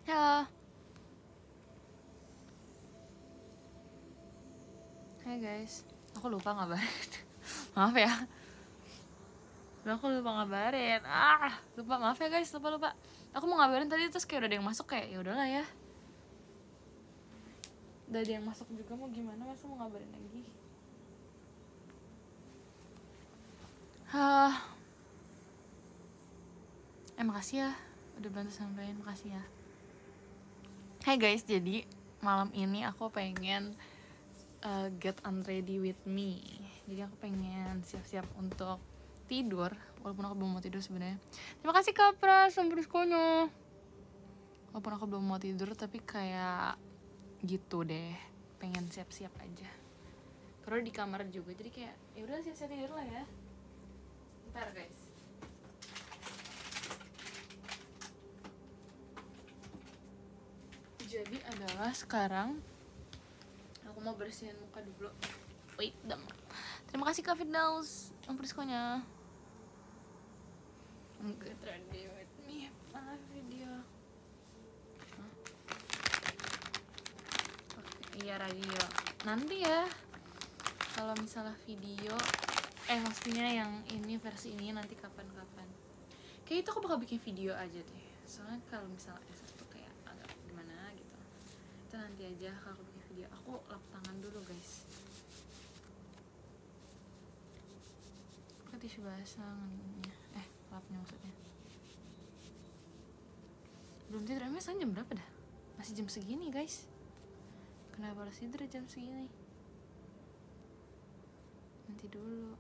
Halo. Hai guys. Aku lupa ngabarin. Maaf ya. Aku lupa ngabarin. Lupa, maaf ya guys, lupa. Aku mau ngabarin tadi terus kayak udah ada yang masuk, kayak ya udahlah ya. Udah ada yang masuk juga, mau gimana, masa mau ngabarin lagi. Makasih ya udah bantu sampein, makasih ya. Hai guys, jadi malam ini aku pengen get unready with me. Jadi aku pengen siap-siap untuk tidur, walaupun aku belum mau tidur sebenarnya. Terima kasih Kak Pras, sampai walaupun aku belum mau tidur, tapi kayak gitu deh, pengen siap-siap aja. Karena di kamar juga, jadi kayak ya udah siap-siap tidur lah ya. Bentar guys. Jadi adalah sekarang aku mau bersihin muka dulu. Wait, terima kasih Kak Firdaus Priskonya. Get ready with me. Mana video? Iya, radio. Nanti ya. Kalau misalnya video, maksudnya yang ini versi ini nanti kapan-kapan. Kayak itu aku bakal bikin video aja deh. Soalnya kalau misalnya SS tuh kayak agak gimana gitu. Itu nanti aja kalau aku bikin video. Aku lap tangan dulu guys. Pakai tisu basah ininya. Lapnya maksudnya. Belum tidur, emang sekarang jam berapa dah? Masih jam segini guys. Kenapa harus tidur jam segini? Nanti dulu.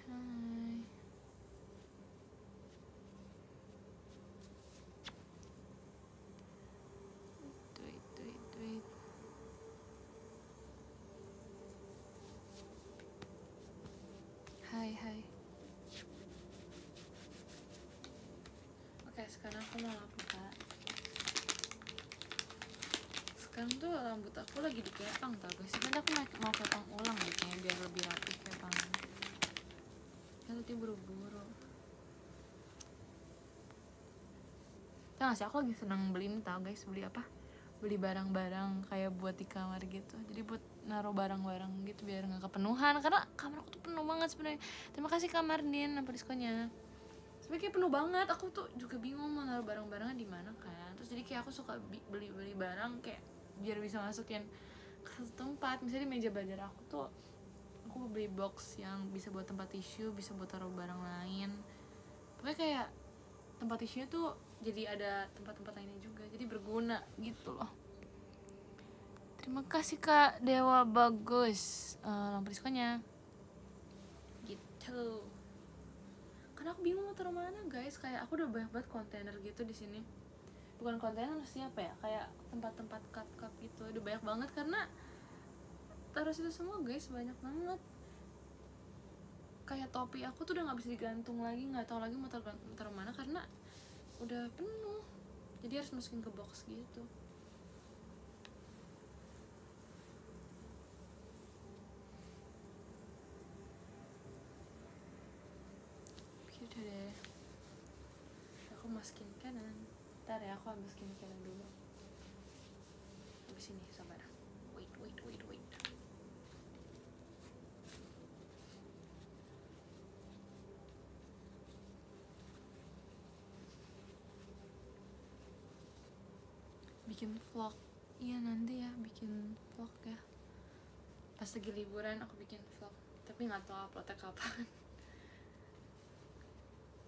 Hai. Wait. Hai. Oke, sekarang aku mau lap muka. Sekarang tuh rambut aku lagi dikepang tau guys. Sebenarnya aku mau kepang ulang deh kayaknya biar lebih rapi kepangnya. Ya tadi buru-buru. Tau gak sih, aku lagi seneng beli ini tau guys. Beli apa? Beli barang-barang kayak buat di kamar gitu. Jadi buat naruh barang-barang gitu biar gak kepenuhan. Karena kamar aku tuh penuh banget sebenarnya. Terima kasih Kamar Din apa diskonya. Sebenarnya kayak penuh banget. Aku tuh juga bingung mau naruh barang-barangnya di mana kan. Terus jadi kayak aku suka beli barang kayak biar bisa masukin ke satu tempat. Misalnya di meja belajar aku tuh aku beli box yang bisa buat tempat tisu, bisa buat taruh barang lain. Pokoknya kayak tempat tisunya tuh jadi ada tempat-tempat lainnya juga, jadi berguna gitu loh. Terima kasih Kak Dewa Bagus lampriskonya gitu. Karena aku bingung mau taruh mana guys, kayak aku udah banyak banget kontainer gitu di sini. Bukan kontainer sih, apa ya, kayak tempat-tempat cup gitu udah banyak banget karena taruh situ semua guys, banyak banget. Kayak topi aku tuh udah nggak bisa digantung lagi, nggak tahu lagi mau taruh mana karena udah penuh, jadi harus masukin ke box gitu. Udah deh, aku masukin kanan. Ntar ya, aku ambil skincare dulu. Habis ini, sabar. Wait. Bikin vlog. Iya nanti ya, bikin vlog ya. Pas lagi liburan aku bikin vlog. Tapi nggak tahu uploadnya kapan.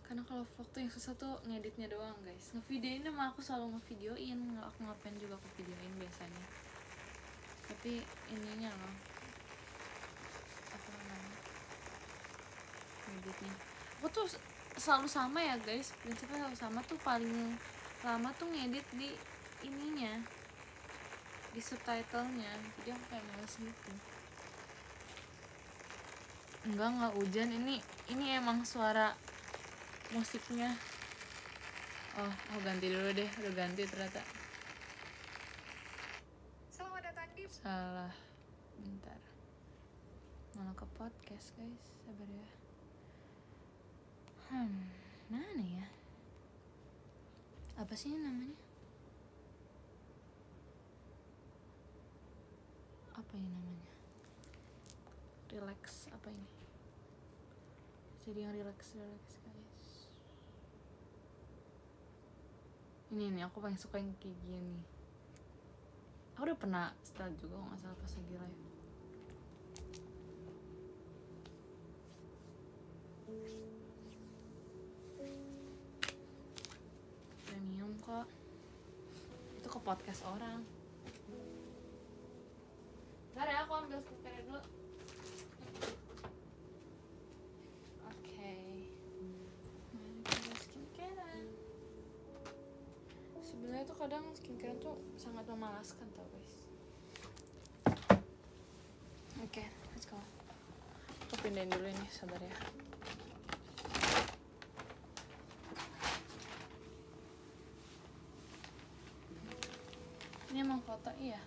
Karena kalau vlog tuh yang susah tuh ngeditnya doang guys. Ngevideoin mah aku selalu ngevideoin, aku ngapain juga aku videoin biasanya. Tapi ininya loh, apa namanya, ngeditnya aku tuh selalu sama ya guys, prinsipnya selalu sama tuh. Paling lama tuh ngedit di ininya, di subtitlenya, jadi aku kayak males gitu. Enggak hujan, ini emang suara musiknya. Oh ganti dulu deh, udah ganti ternyata. Selamat datang di... Salah, bentar. malah ke podcast guys. Sabar ya. Mana ya? Apa sih namanya? Apa ini namanya? Relax apa ini? Jadi yang relax guys. Ini aku paling suka yang kayak gini. Aku udah pernah style juga nggak salah pas lagi live. Premium kok. Itu ke podcast orang. Bentar ya, aku ambil skincare dulu. Oke. Mari kita skincarean. Sebenarnya tuh kadang skincare tuh sangat memalaskan tau guys. Oke, let's go. Aku pindahin dulu ini, sabar ya. Ini emang foto iya.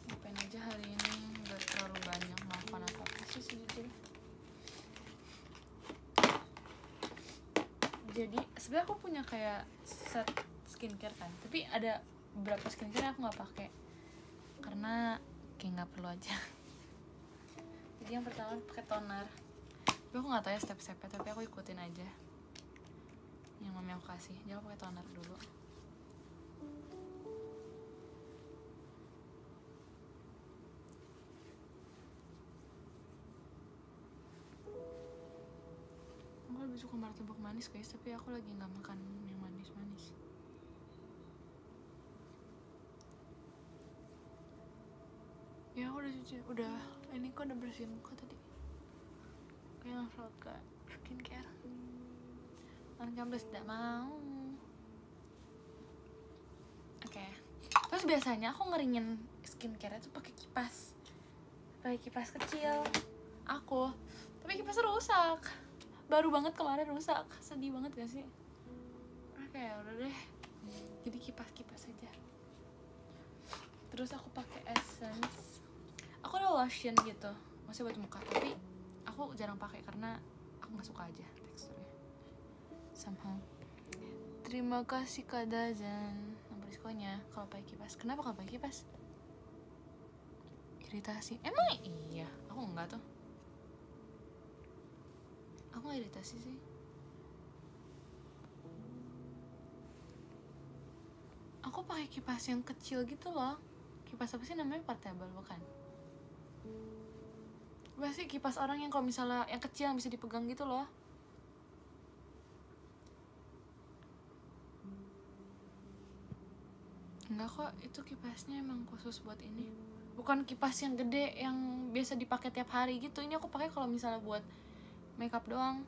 Ngapain aja hari ini, gak terlalu banyak melakukan apa-apa sih sejujurnya. Jadi sebenarnya aku punya kayak set skincare kan, tapi ada beberapa skincare yang aku nggak pakai karena kayak nggak perlu aja. Jadi yang pertama pakai toner, tapi aku nggak tahu ya step-stepnya, tapi aku ikutin aja yang mami aku kasih. Jadi aku pakai toner dulu. Aku lebih suka martabak manis guys, tapi aku lagi nggak makan yang manis-manis. Ya aku udah cuci, ini kok udah bersihin muka tadi. Kayak langsung ke skincare. Kan kamu tidak mau. Oke. Terus biasanya aku ngeringin skincare itu pakai kipas kecil. Tapi kipasnya rusak. Baru banget kemarin rusak, sedih banget gak sih? Oke, udah deh. Jadi kipas aja. Terus aku pakai essence. Aku ada lotion gitu, maksudnya buat muka, tapi aku jarang pakai karena aku nggak suka aja teksturnya. Somehow. Terima kasih Kak Dazan. Nomor diskonya kalau pakai kipas. Kenapa kalau pakai kipas? Iritasi. Emang iya? Aku enggak tuh. Aku gak iritasi sih. Aku pakai kipas yang kecil gitu loh. Kipas apa sih namanya? Portable bukan? Pasti kipas orang yang kalau misalnya yang kecil yang bisa dipegang gitu loh. Enggak kok, itu kipasnya emang khusus buat ini. Bukan kipas yang gede yang biasa dipakai tiap hari gitu. Ini aku pakai kalau misalnya buat makeup doang.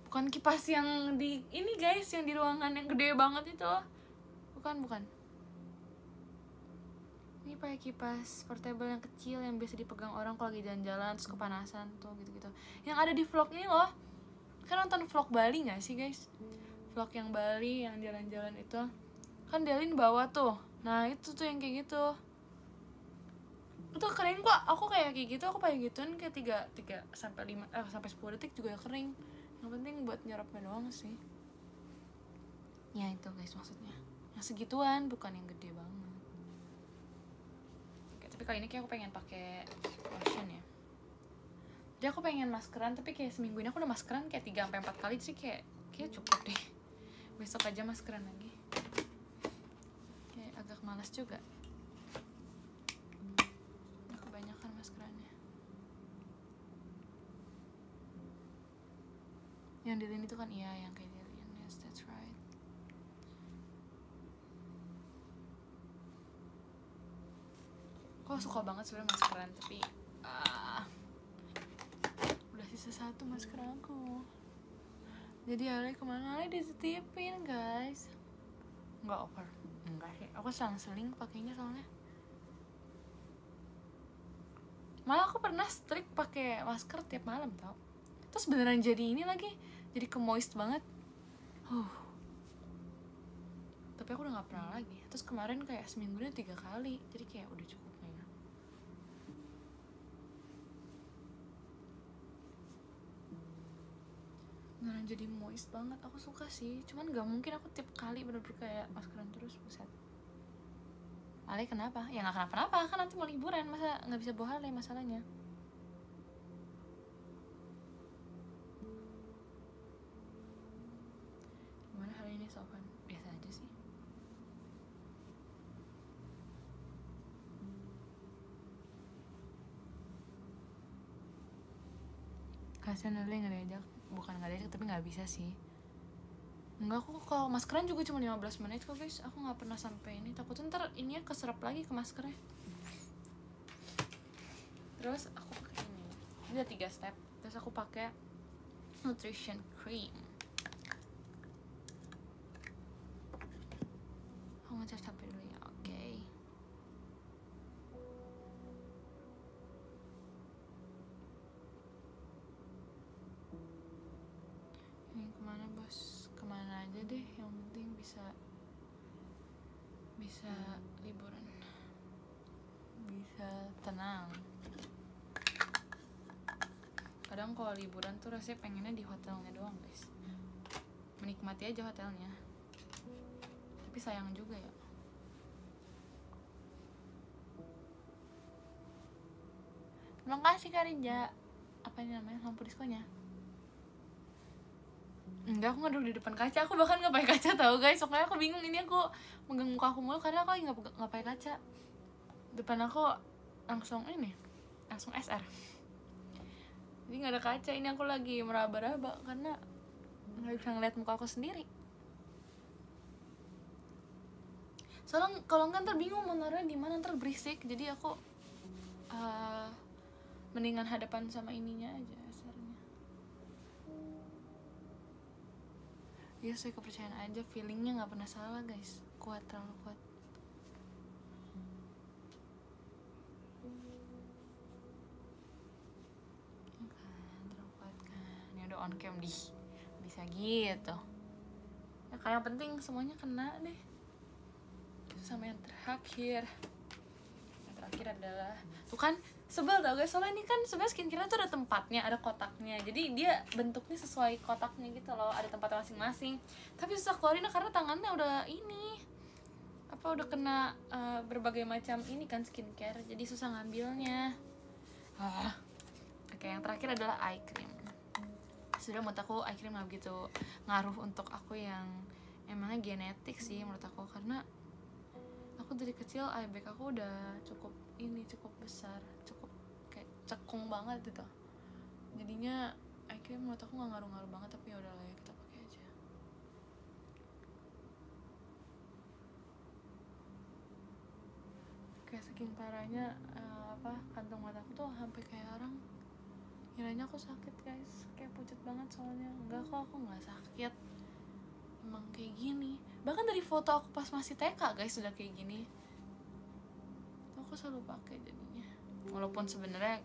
Bukan kipas yang di ini guys, yang di ruangan yang gede banget itu. Bukan. Ini pakai kipas portable yang kecil yang biasa dipegang orang kalau lagi jalan-jalan terus kepanasan tuh gitu-gitu. Yang ada di vlog ini loh. Kan nonton vlog Bali gak sih guys? Vlog yang Bali yang jalan-jalan itu. Kan Delin bawa tuh. Nah itu tuh yang kayak gitu. Itu kering kok. Aku kayak gitu, aku pakai gituin kayak 3 sampai 10 detik juga kering. Yang penting buat nyerapnya doang sih. Ya itu guys maksudnya. Yang segituan, bukan yang gede banget. Tapi kali ini kayak aku pengen pakai lotion ya. Jadi aku pengen maskeran, tapi kayak seminggu ini aku udah maskeran kayak 3-4 kali sih, kayak cukup deh. Besok aja maskeran lagi. Kayak agak malas juga. Udah kebanyakan maskerannya. Yang Delin itu kan iya, yang kayak Delin. Yes, that's right. Aku suka banget sebenarnya maskeran, tapi udah sisa 1 masker aku. Jadi Ale kemana Ale dititipin guys. Nggak over. Enggak sih, aku selang-seling pakainya soalnya. Malah aku pernah strict pakai masker tiap malam tau. Terus beneran jadi ini lagi, jadi kemoist banget. tapi aku udah nggak pernah lagi. Terus kemarin kayak seminggunya 3 kali, jadi kayak udah cukup kayaknya. Beneran jadi moist banget, aku suka sih. Cuman nggak mungkin aku tiap kali bener-bener kayak maskeran terus, buset. Ale kenapa? Ya nggak kenapa-napa, kan nanti mau liburan, masa nggak bisa bawa Ale masalahnya. Gimana hari ini Sofan? Biasa aja sih. Kasian Ale nggak diajak, bukan nggak diajak tapi nggak bisa sih. Enggak, aku kalau maskeran juga cuma 15 menit kok guys. Aku gak pernah sampai ini. Takutnya ntar ininya keserap lagi ke maskernya. Terus aku pakai ini. Ini ada 3 step. Terus aku pakai nutrition cream. Aku ngecas HP dulu ya. Oke. Ini kemana bos? Kemana aja deh, yang penting bisa liburan, bisa tenang. Kadang kalau liburan tuh rasanya pengennya di hotelnya doang guys, menikmati aja hotelnya, tapi sayang juga ya. Terima kasih Kak Rinja. Apa ini namanya, lampu diskonya? Enggak, aku nggak duduk di depan kaca. Aku bahkan nggak pakai kaca tau guys. Soalnya aku bingung, ini aku megang muka aku mulu karena aku lagi nggak pakai kaca. Depan aku langsung SR. Jadi nggak ada kaca. Ini aku lagi meraba-raba karena nggak bisa ngeliat muka aku sendiri. Soalnya kalau nggak ntar bingung mau naruhnya di mana, ntar berisik. Jadi aku mendingan hadapan sama ininya aja. Ya saya kepercayaan aja, feelingnya nggak pernah salah guys, kuat, terlalu kuat. Kan terlalu kuat kan, ini udah on cam bisa gitu. Ya kayak penting semuanya kena deh. Sama yang terakhir adalah tuh kan, sebel tau guys, soalnya ini kan sebenarnya skincare tuh ada tempatnya, ada kotaknya, jadi dia bentuknya sesuai kotaknya gitu loh, ada tempatnya masing-masing. Tapi susah keluarin karena tangannya udah udah kena berbagai macam ini kan skincare, jadi susah ngambilnya. Oke, yang terakhir adalah eye cream. Sudah, menurut aku eye cream gak begitu ngaruh untuk aku yang emangnya genetik sih menurut aku, karena aku dari kecil eye bag aku udah cukup besar, cukup kayak cekung banget gitu. Jadinya eye cream menurut aku gak ngaruh-ngaruh banget, tapi ya udahlah ya, kita pakai aja. Kayak saking parahnya kantong mataku tuh sampai kayak orang kiranya aku sakit guys, kayak pucat banget soalnya. Enggak kok, aku nggak sakit, emang kayak gini. Bahkan dari foto aku pas masih TK guys sudah kayak gini. Aku selalu pakai jadinya, walaupun sebenarnya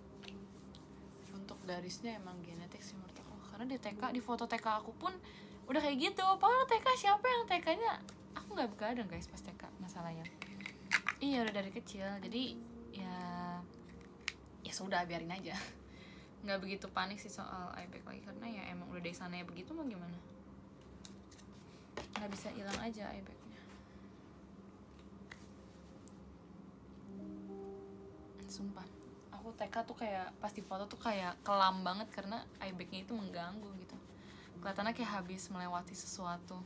untuk garisnya emang genetik sih menurut aku, karena di foto TK aku pun udah kayak gitu. Padahal TK siapa yang TK-nya aku nggak begadang guys pas TK masalahnya. Iya, udah dari kecil, jadi ya sudah, biarin aja. Nggak begitu panik sih soal eye bag lagi, karena ya emang udah dari sana ya begitu, mau gimana, nggak bisa hilang aja eye bagnya. Sumpah, aku TK tuh kayak pas di foto tuh kayak kelam banget karena eye bagnya itu mengganggu gitu, kelihatannya kayak habis melewati sesuatu.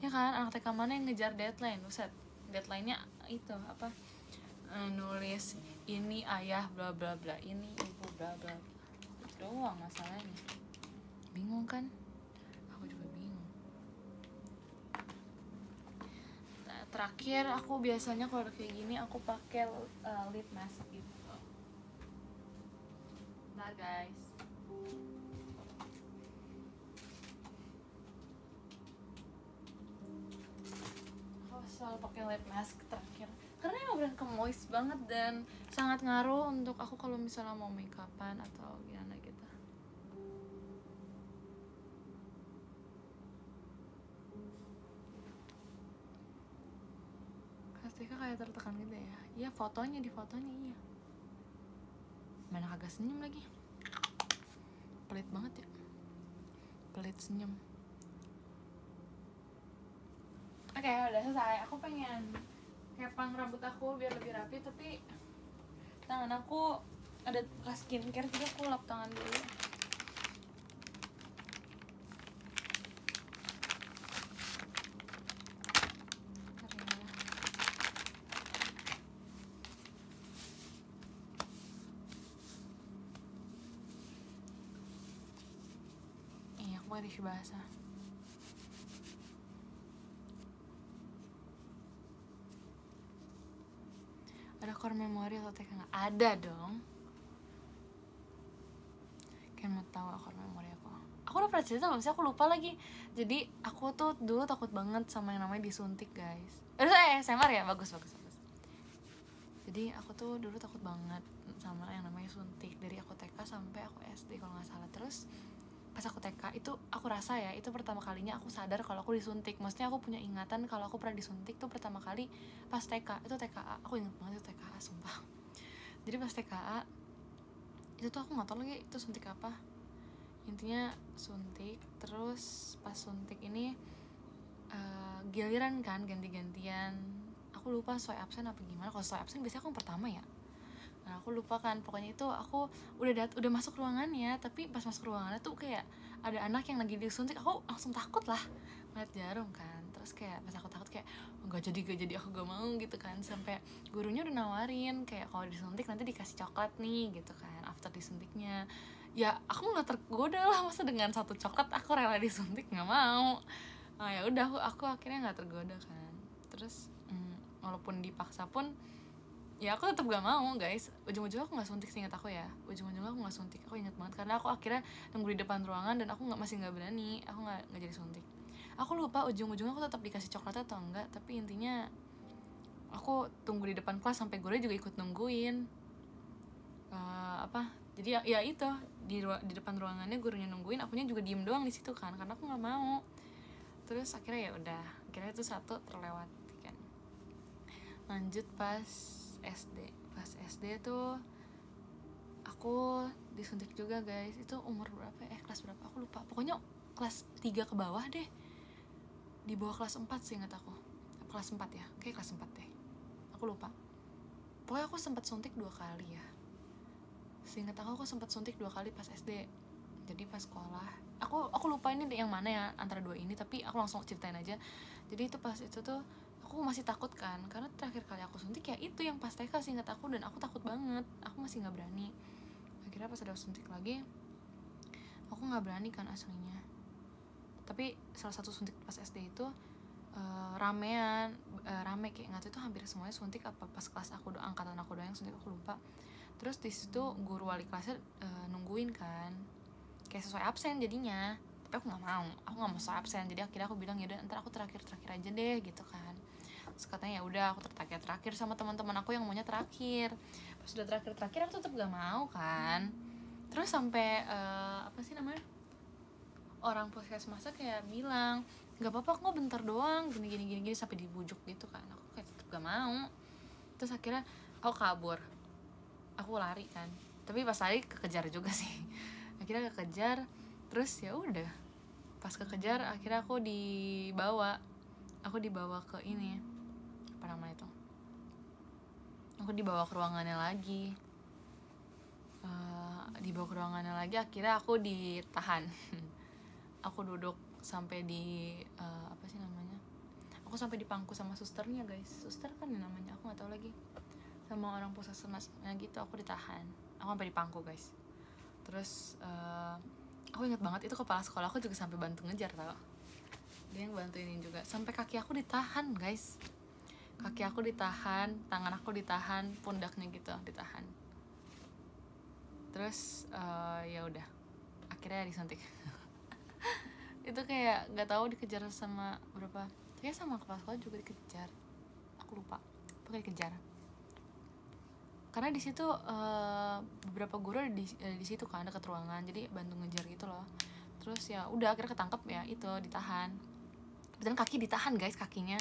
Ya kan, anak TK mana yang ngejar deadline? Buset, deadline-nya itu nulis ini ayah bla bla bla, ini ibu bla bla bla, doang masalahnya. Bingung kan? Aku juga bingung. Nah, terakhir aku biasanya kalau kayak gini aku pakai lip mask gitu. Nah guys, aku selalu pakai lip mask terakhir karena emang bener moist banget dan sangat ngaruh untuk aku kalau misalnya mau make upan atau gimana gitu. kayak tertekan gitu ya. Iya fotonya, di fotonya iya. Mana kagak senyum lagi. Pelit banget ya. Pelit senyum. Oke, udah selesai. Aku pengen kepang rambut aku biar lebih rapi, tapi tangan aku ada bekas skincare, jadi aku lap tangan dulu. Iya, aku pakai tisu basah. Ada core memory atau TK nggak? Ada dong. Kayak mau tahu core memory aku. Aku udah pernah cerita nggak sih? Aku lupa lagi. Jadi aku tuh dulu takut banget sama yang namanya disuntik, guys. SMR ya, bagus. Jadi aku tuh dulu takut banget sama yang namanya suntik dari aku TK sampai aku SD kalau nggak salah. Terus pas aku TK itu aku rasa ya itu pertama kalinya aku sadar kalau aku disuntik. Maksudnya aku punya ingatan kalau aku pernah disuntik tuh pertama kali pas TK. Itu TKA, aku ingat banget itu TKA, sumpah. Jadi pas TKA itu tuh aku nggak tahu lagi itu suntik apa, intinya suntik. Terus pas suntik ini giliran kan ganti-gantian, aku lupa soal absen apa gimana. Kalau soal absen biasanya aku yang pertama ya. Nah aku lupa kan, pokoknya itu aku udah masuk ruangannya, tapi pas masuk ruangannya tuh kayak ada anak yang lagi disuntik. Aku langsung takut lah ngeliat jarum kan. Terus kayak pas aku takut kayak gak jadi aku gak mau gitu kan. Sampai gurunya udah nawarin kayak kalau disuntik nanti dikasih coklat nih gitu kan after disuntiknya. Ya aku nggak tergoda lah, masa dengan satu coklat aku rela disuntik, nggak mau. Nah ya udah aku akhirnya nggak tergoda kan. Terus walaupun dipaksa pun ya aku tetap gak mau, guys. Ujung-ujungnya aku nggak suntik, seingat aku ya. Ujung-ujungnya aku nggak suntik, aku ingat banget karena aku akhirnya nunggu di depan ruangan dan aku masih nggak berani, aku nggak jadi suntik. Aku lupa ujung-ujungnya aku tetap dikasih coklat atau enggak, tapi intinya aku tunggu di depan kelas sampai gurunya juga ikut nungguin. Jadi ya itu di depan ruangannya gurunya nungguin, akunya juga diem doang di situ kan karena aku nggak mau. Terus akhirnya ya udah, akhirnya itu satu terlewati kan. Lanjut pas SD tuh aku disuntik juga, guys. Itu umur berapa ya? Kelas berapa aku lupa, pokoknya kelas 3 ke bawah deh, di bawah kelas 4 sih ingat aku. Kelas 4 ya, kayak kelas 4 deh, aku lupa. Pokoknya aku sempat suntik 2 kali ya, seingat aku sempat suntik 2 kali pas SD. Jadi pas sekolah aku lupa ini yang mana ya antara 2 ini, tapi aku langsung ceritain aja. Jadi itu pas itu tuh aku masih takut kan, karena terakhir kali aku suntik ya itu yang pas TK sih ingat aku, dan aku takut banget, aku masih nggak berani. Akhirnya pas ada suntik lagi aku nggak berani kan aslinya. Tapi salah satu suntik pas SD itu rame kayak nggak tahu itu hampir semuanya suntik apa pas kelas aku angkatan aku doang yang suntik, aku lupa. Terus di situ guru wali kelasnya nungguin kan, kayak sesuai absen jadinya. Tapi aku nggak mau sesuai absen. Jadi akhirnya aku bilang ya udah ntar aku terakhir aja deh gitu kan. Terus katanya ya udah aku terakhir sama teman-teman aku yang maunya terakhir. Pas udah terakhir aku tetap gak mau kan. Terus sampai apa sih namanya, orang puskesmasnya kayak bilang nggak apa-apa kok bentar doang gini sampai dibujuk gitu kan. Aku kayak tetap gak mau. Terus akhirnya aku kabur, aku lari kan, tapi pas lari kekejar juga sih. Akhirnya kekejar, terus ya udah pas kekejar akhirnya aku dibawa ke ini apa namanya itu, aku dibawa ke ruangannya lagi. Akhirnya aku ditahan. Aku duduk sampai di apa sih namanya, aku sampai dipangku sama susternya, guys. Suster kan namanya, aku nggak tahu lagi, sama orang puskesmasnya gitu. Aku ditahan, aku sampai dipangku, guys. Terus aku ingat banget itu kepala sekolah aku juga sampai bantu ngejar, tau. Dia yang bantuin juga, sampai kaki aku ditahan, guys. Kaki aku ditahan, tangan aku ditahan, pundaknya gitu ditahan. Terus ya udah akhirnya disuntik. Itu kayak nggak tahu dikejar sama berapa, kayak sama kepala sekolah juga dikejar, aku lupa, pokoknya dikejar. Karena di situ beberapa guru ada di situ kan dekat ruangan, jadi bantu ngejar gitu loh. Terus ya udah akhirnya ketangkep ya, itu ditahan. Dan kaki ditahan, guys, kakinya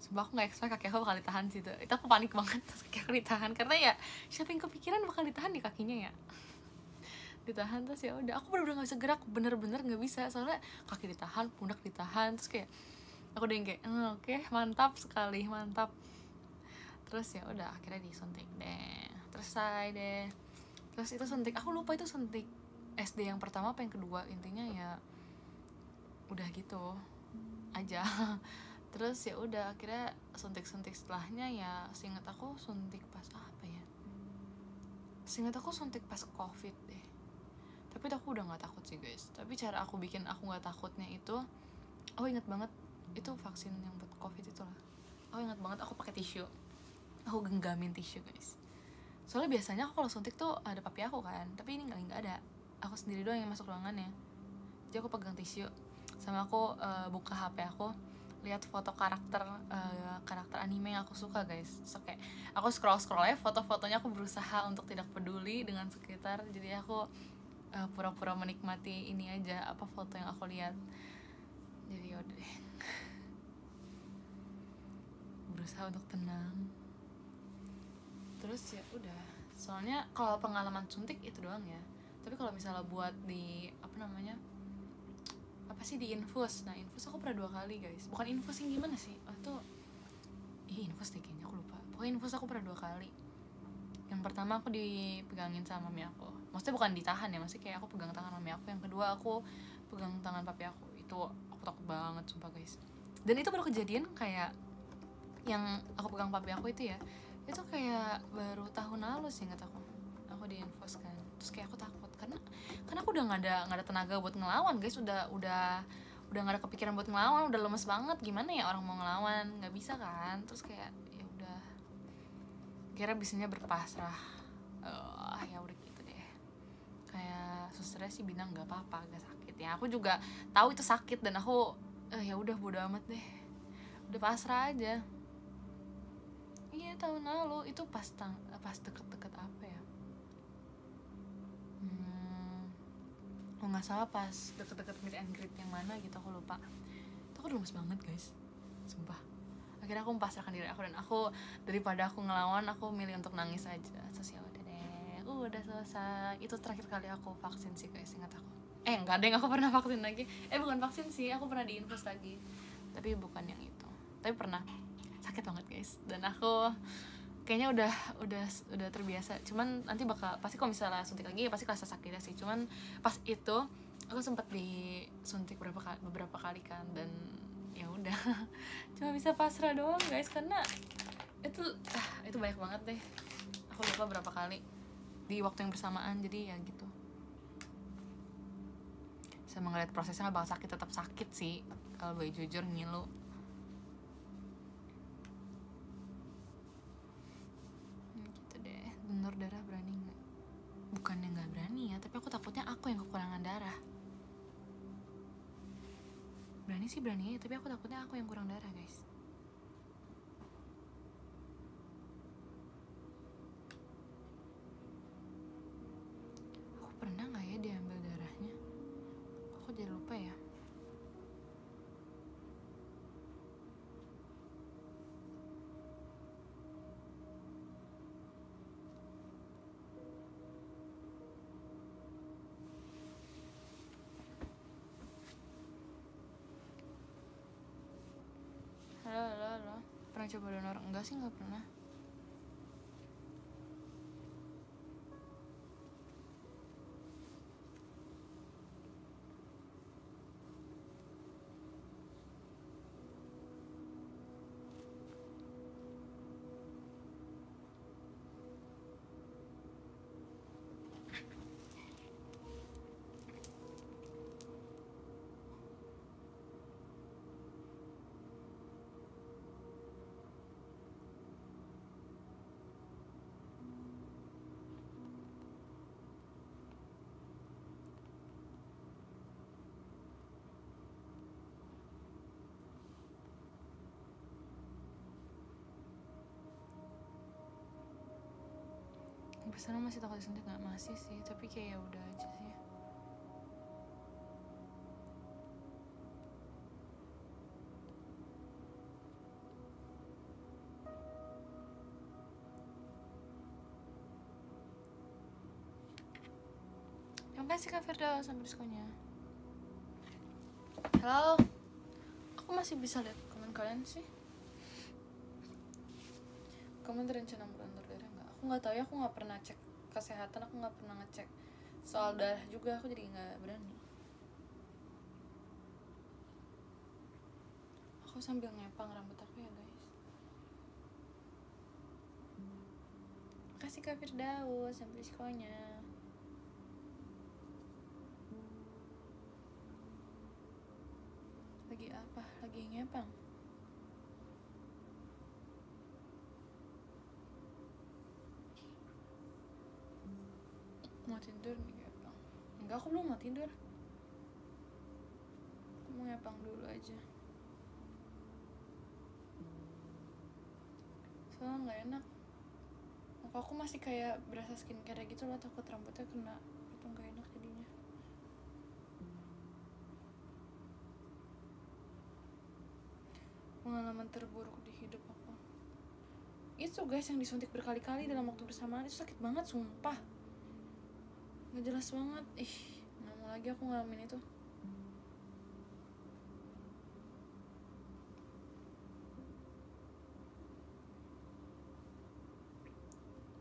Sumpah aku gak expect kaki aku bakal ditahan situ. Itu aku panik banget terus kaki aku ditahan. Karena ya siapa yang kepikiran bakal ditahan di kakinya ya. Ditahan terus ya udah aku bener-bener gak bisa gerak, bener-bener gak bisa. Soalnya kaki ditahan, pundak ditahan. Terus kayak aku udah yang kayak oke, mantap sekali, mantap. Terus ya udah akhirnya disuntik deh. Selesai deh. Terus itu suntik, aku lupa itu suntik SD yang pertama apa yang kedua. Intinya ya udah gitu aja. Terus ya udah akhirnya suntik setelahnya ya seingat aku suntik pas apa ya, seingat aku suntik pas COVID deh. Tapi aku udah nggak takut sih guys. Tapi cara aku bikin aku nggak takutnya itu, aku inget banget itu vaksin yang buat COVID itu lah. Aku inget banget aku pakai tisu, aku genggamin tisu guys. Soalnya biasanya aku kalau suntik tuh ada papi aku kan, tapi ini nggak ada, aku sendiri doang yang masuk ruangannya. Jadi aku pegang tisu sama aku buka HP aku, lihat foto karakter anime yang aku suka guys. So kayak aku scroll ya foto-fotonya, aku berusaha untuk tidak peduli dengan sekitar. Jadi aku pura-pura menikmati ini aja, apa foto yang aku lihat. Jadi yaudah deh, berusaha untuk tenang. Terus ya udah, soalnya kalau pengalaman suntik itu doang ya. Tapi kalau misalnya buat di apa namanya, apa sih, di infus. Nah infus aku pernah 2 kali guys. Bukan infus yang gimana sih, itu infus deh kayaknya, aku lupa. Pokoknya infus aku pernah 2 kali. Yang pertama aku dipegangin sama mami aku, maksudnya bukan ditahan ya, maksudnya kayak aku pegang tangan mami aku. Yang kedua aku pegang tangan papi aku. Itu aku takut banget sumpah guys. Dan itu baru kejadian kayak yang aku pegang papi aku itu ya, itu kayak baru tahun lalu sih ingat aku di infus kan. Terus kayak aku takut karena aku udah nggak ada tenaga buat ngelawan guys. Udah nggak ada kepikiran buat ngelawan, udah lemes banget. Gimana ya orang mau ngelawan, nggak bisa kan. Terus kayak ya udah, kira bisanya berpasrah. Ya udah gitu deh. Kayak susternya sih bilang nggak apa-apa, gak sakit ya. Aku juga tahu itu sakit dan aku ya udah bodo amat deh, udah pasrah aja. Iya tahun lalu itu pas deket-deket apa ya, oh nggak salah pas deket-deket meet and greet yang mana gitu, aku lupa. Itu aku lemes banget guys, sumpah. Akhirnya aku mempasrahkan diri aku, dan aku daripada aku ngelawan, aku milih untuk nangis aja. Terus ya udah deh, udah selesai. Itu terakhir kali aku vaksin sih guys, ingat aku. Enggak deh, aku pernah vaksin lagi. Bukan vaksin sih, aku pernah diinfus lagi. Tapi bukan yang itu. Tapi pernah. Sakit banget guys. Dan aku kayaknya udah terbiasa. Cuman nanti pasti kalau misalnya suntik lagi pasti kerasa sakitnya sih. Cuman pas itu aku sempat disuntik beberapa kali kan, dan ya udah cuma bisa pasrah doang guys, karena itu banyak banget deh. Aku lupa berapa kali di waktu yang bersamaan. Jadi ya gitu, saya ngeliat prosesnya nggak bakal sakit, tetap sakit sih kalau gue jujur, ngilu. Gitu deh. Donor darah berani nggak? Bukannya nggak berani ya, tapi aku takutnya aku yang kekurangan darah. Berani sih berani ya, tapi aku takutnya aku yang kurang darah guys. Aku pernah nggak ya diambil darahnya? Aku jadi lupa ya. Halo. Pernah coba donor? Enggak sih, nggak pernah. Besar masih takut disuntik nggak? Masih sih, tapi kayak ya udah aja sih. Makasih Kak Firdaus sampai diskonya. Halo, aku masih bisa lihat komen kalian sih. Kamu ada rencana berdonor darah nggak? Aku nggak tahu ya, aku nggak pernah cek kesehatan, aku nggak pernah ngecek soal darah juga, aku jadi nggak berani. Aku sambil ngepang rambut aku ya guys. Makasih Kak Firdaus sampai diskonya. Lagi apa? Lagi ngepang. Mau tidur nih ngepang. Enggak, aku belum mau tidur. Aku mau ngepang dulu aja. Soalnya nggak enak. Muka aku masih kayak berasa skincare gitu loh, takut rambutnya kena. Itu nggak enak jadinya. Pengalaman terburuk di hidup aku itu guys, yang disuntik berkali-kali dalam waktu bersamaan, itu sakit banget sumpah, nggak jelas banget. Nggak mau lagi aku ngalamin itu.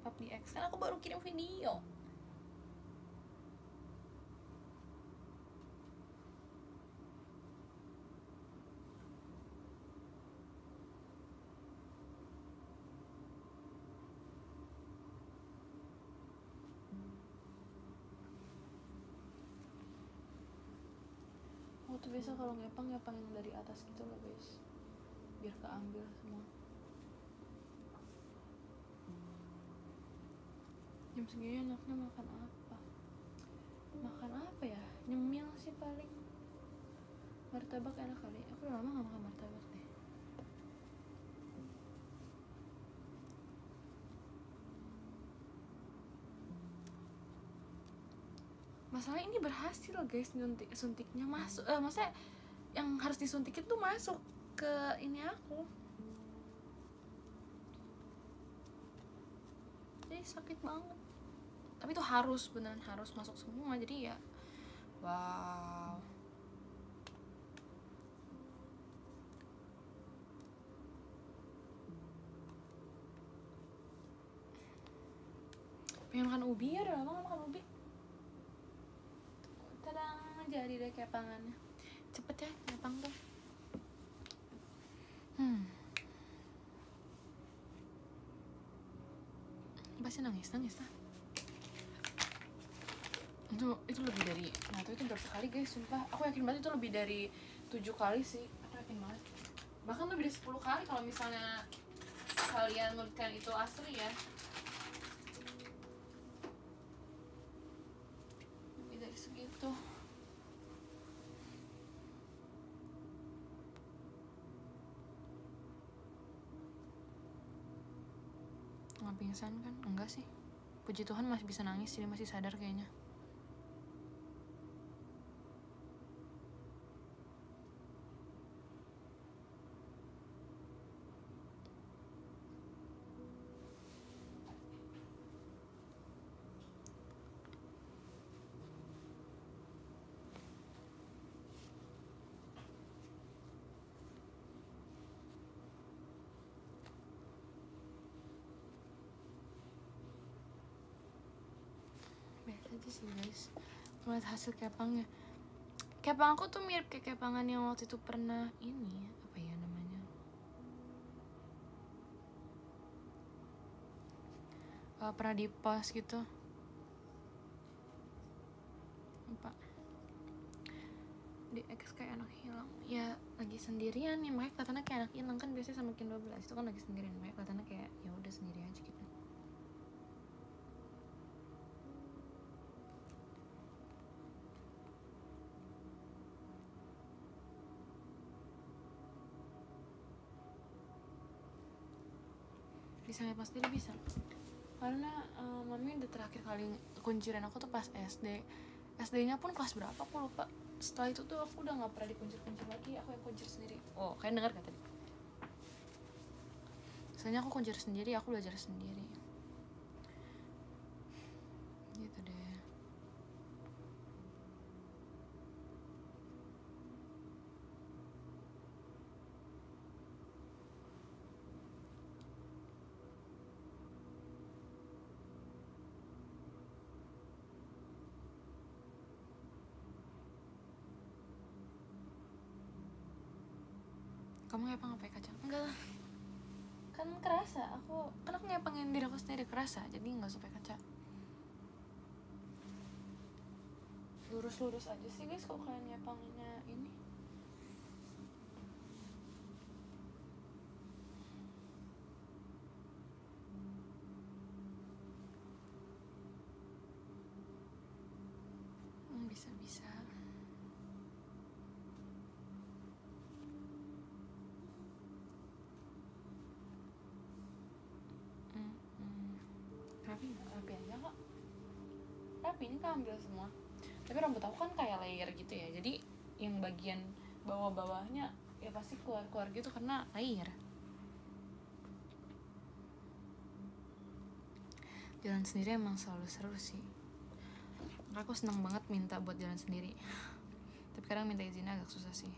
Papi X, kan aku baru kirim video. Aku tuh biasa kalau ngepang yang dari atas gitu loh guys, biar keambil semua. Jam segini enaknya makan apa? Makan apa ya? Nyemil sih paling. Martabak enak kali. Aku udah lama gak makan martabak deh. Masalahnya ini berhasil guys, suntiknya masuk. Maksudnya yang harus disuntikin tuh masuk ke ini aku. Jadi sakit banget. Tapi itu harus, beneran harus masuk semua. Jadi ya wow. Pengen makan ubi ya, udah lama gak makan ubi. Tadang, jadi deh kepangannya. Cepet ya kepang tuh. Pasti nangis lah. Itu lebih dari, nggak tahu itu berapa kali guys, sumpah. Aku yakin banget itu lebih dari 7 kali sih. Aku yakin banget. Bahkan lebih dari 10 kali kalau misalnya kalian menurutkan itu asli ya. Lebih dari segitu. Nggak pingsan kan? Enggak sih. Puji Tuhan masih bisa nangis, jadi masih sadar kayaknya. Biasa aja sih guys. Melihat hasil kepangnya. Kepang aku tuh mirip kayak kepangan yang waktu itu pernah ini, apa ya namanya? Pernah di post gitu. Lupa. Di X kayak anak hilang. Ya lagi sendirian nih, makanya kelihatannya kayak anak hilang kan, biasanya sama Kin 12 itu kan lagi sendirian, makanya kelihatannya kayak ya udah sendiri aja gitu. Bisa ngepas sendiri bisa, karena mami udah terakhir kali kuncirin aku tuh pas SD-nya pun kelas berapa aku lupa. Setelah itu tuh aku udah nggak pernah dikuncir lagi, aku yang kuncir sendiri. Oh kalian dengar gak tadi? Soalnya aku kuncir sendiri, aku belajar sendiri gitu deh. Kamu ngepang nggak pakai kaca? Enggak lah, kan kerasa. Aku ngepangin diri aku sendiri kerasa, jadi nggak usah pakai kaca. Lurus-lurus aja sih guys kalau kalian ngepanginnya ini. Bisa-bisa. Rapi aja kok. Rapi, ini kan ambil semua. Tapi rambut aku kan kayak layer gitu ya, jadi yang bagian bawah-bawahnya ya pasti keluar-keluar gitu karena layer. Jalan sendiri emang selalu seru sih. Aku senang banget minta buat jalan sendiri. Tapi kadang minta izinnya agak susah sih.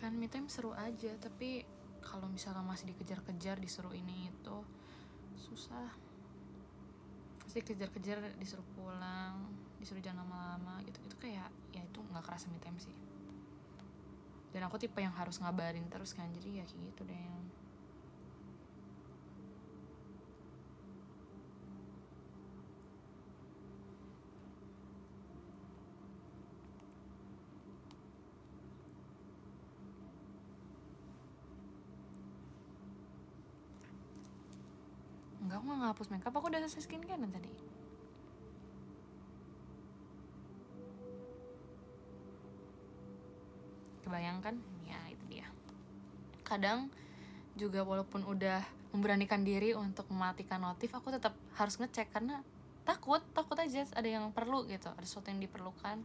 Kan me time seru aja, tapi kalau misalnya masih dikejar-kejar, disuruh ini itu susah. Pasti kejar-kejar, disuruh pulang, disuruh jangan lama-lama gitu kayak ya itu nggak kerasa me time sih. Dan aku tipe yang harus ngabarin terus kan, jadi ya kayak gitu deh. Enggak, aku nggak ngapus makeup, aku udah selesai skincare tadi. Kebayangkan? Ya itu dia. Kadang juga walaupun udah memberanikan diri untuk mematikan notif, aku tetap harus ngecek karena takut aja ada yang perlu gitu, ada sesuatu yang diperlukan,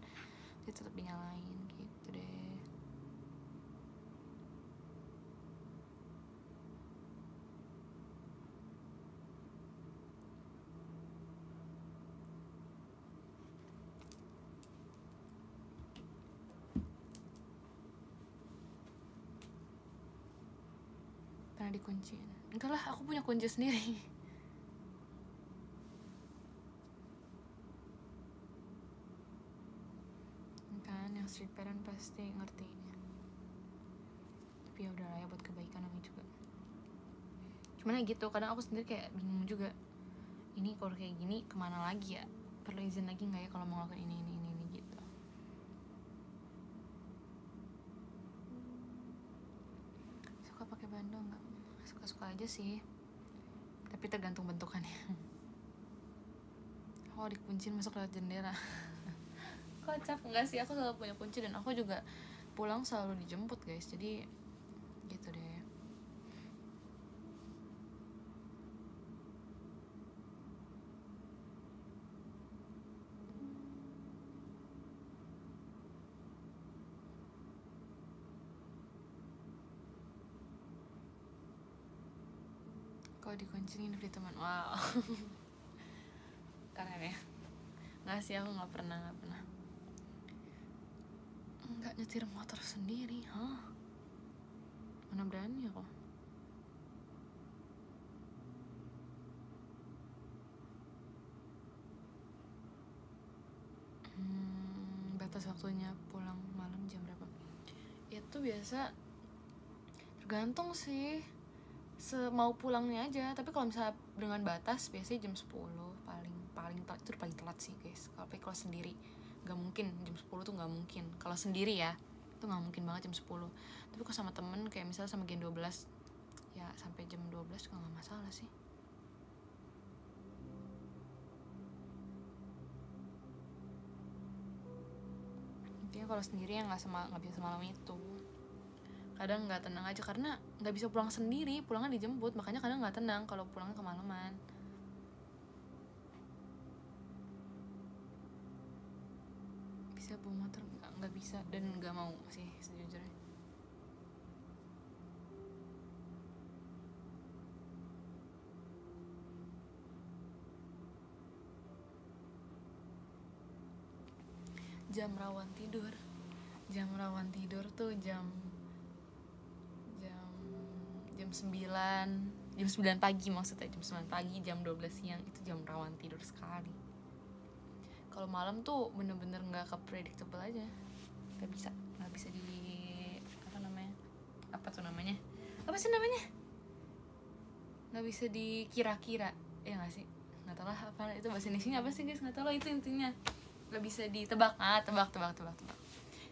jadi tetap dinyalain gitu deh. Pernah dikunciin? Enggak lah, aku punya kunci sendiri. Kan yang street parent pasti ngerti. Tapi ya udahlah ya, buat kebaikan namanya juga. Cuman ya gitu, kadang aku sendiri kayak bingung juga, ini kalau kayak gini kemana lagi ya, perlu izin lagi nggak ya kalau mau ngelakuin ini gitu. Suka pakai bando nggak? Suka aja sih, tapi tergantung bentukannya. Oh, dikuncin masuk lewat jendela. Kocak. Enggak sih, aku selalu punya kunci dan aku juga pulang selalu dijemput guys, jadi gitu deh. Kalau dikuncin nginep di teman, wow. Keren ya. Nggak sih, aku nggak pernah nggak nyetir motor sendiri, mana berani aku. Batas waktunya pulang malam jam berapa? Itu biasa tergantung sih, semau pulangnya aja. Tapi kalau misalnya dengan batas biasanya jam 10 paling telat. Itu paling telat sih guys. Kalau sendiri nggak mungkin jam 10 tuh, nggak mungkin. Kalau sendiri ya itu nggak mungkin banget jam 10. Tapi kalau sama temen kayak misalnya sama Gen 12 ya sampai jam 12 juga nggak masalah sih. Intinya kalau sendiri ya nggak bisa semalam itu. Kadang nggak tenang aja karena nggak bisa pulang sendiri, pulangnya dijemput, makanya kadang nggak tenang kalau pulangnya kemalaman. Bisa bawa motor nggak bisa, dan nggak mau sih sejujurnya. jam rawan tidur. Jam rawan tidur tuh jam jam jam 9 jam 9 pagi maksudnya, jam 9 pagi, jam 12 siang itu jam rawan tidur sekali. Kalau malam tuh bener-bener nggak predictable aja, nggak bisa di apa sih namanya nggak bisa dikira-kira, ya nggak sih, nggak tahu lah apa itu bahasa Indonesia apa sih guys, nggak tahu lah, itu intinya nggak bisa ditebak.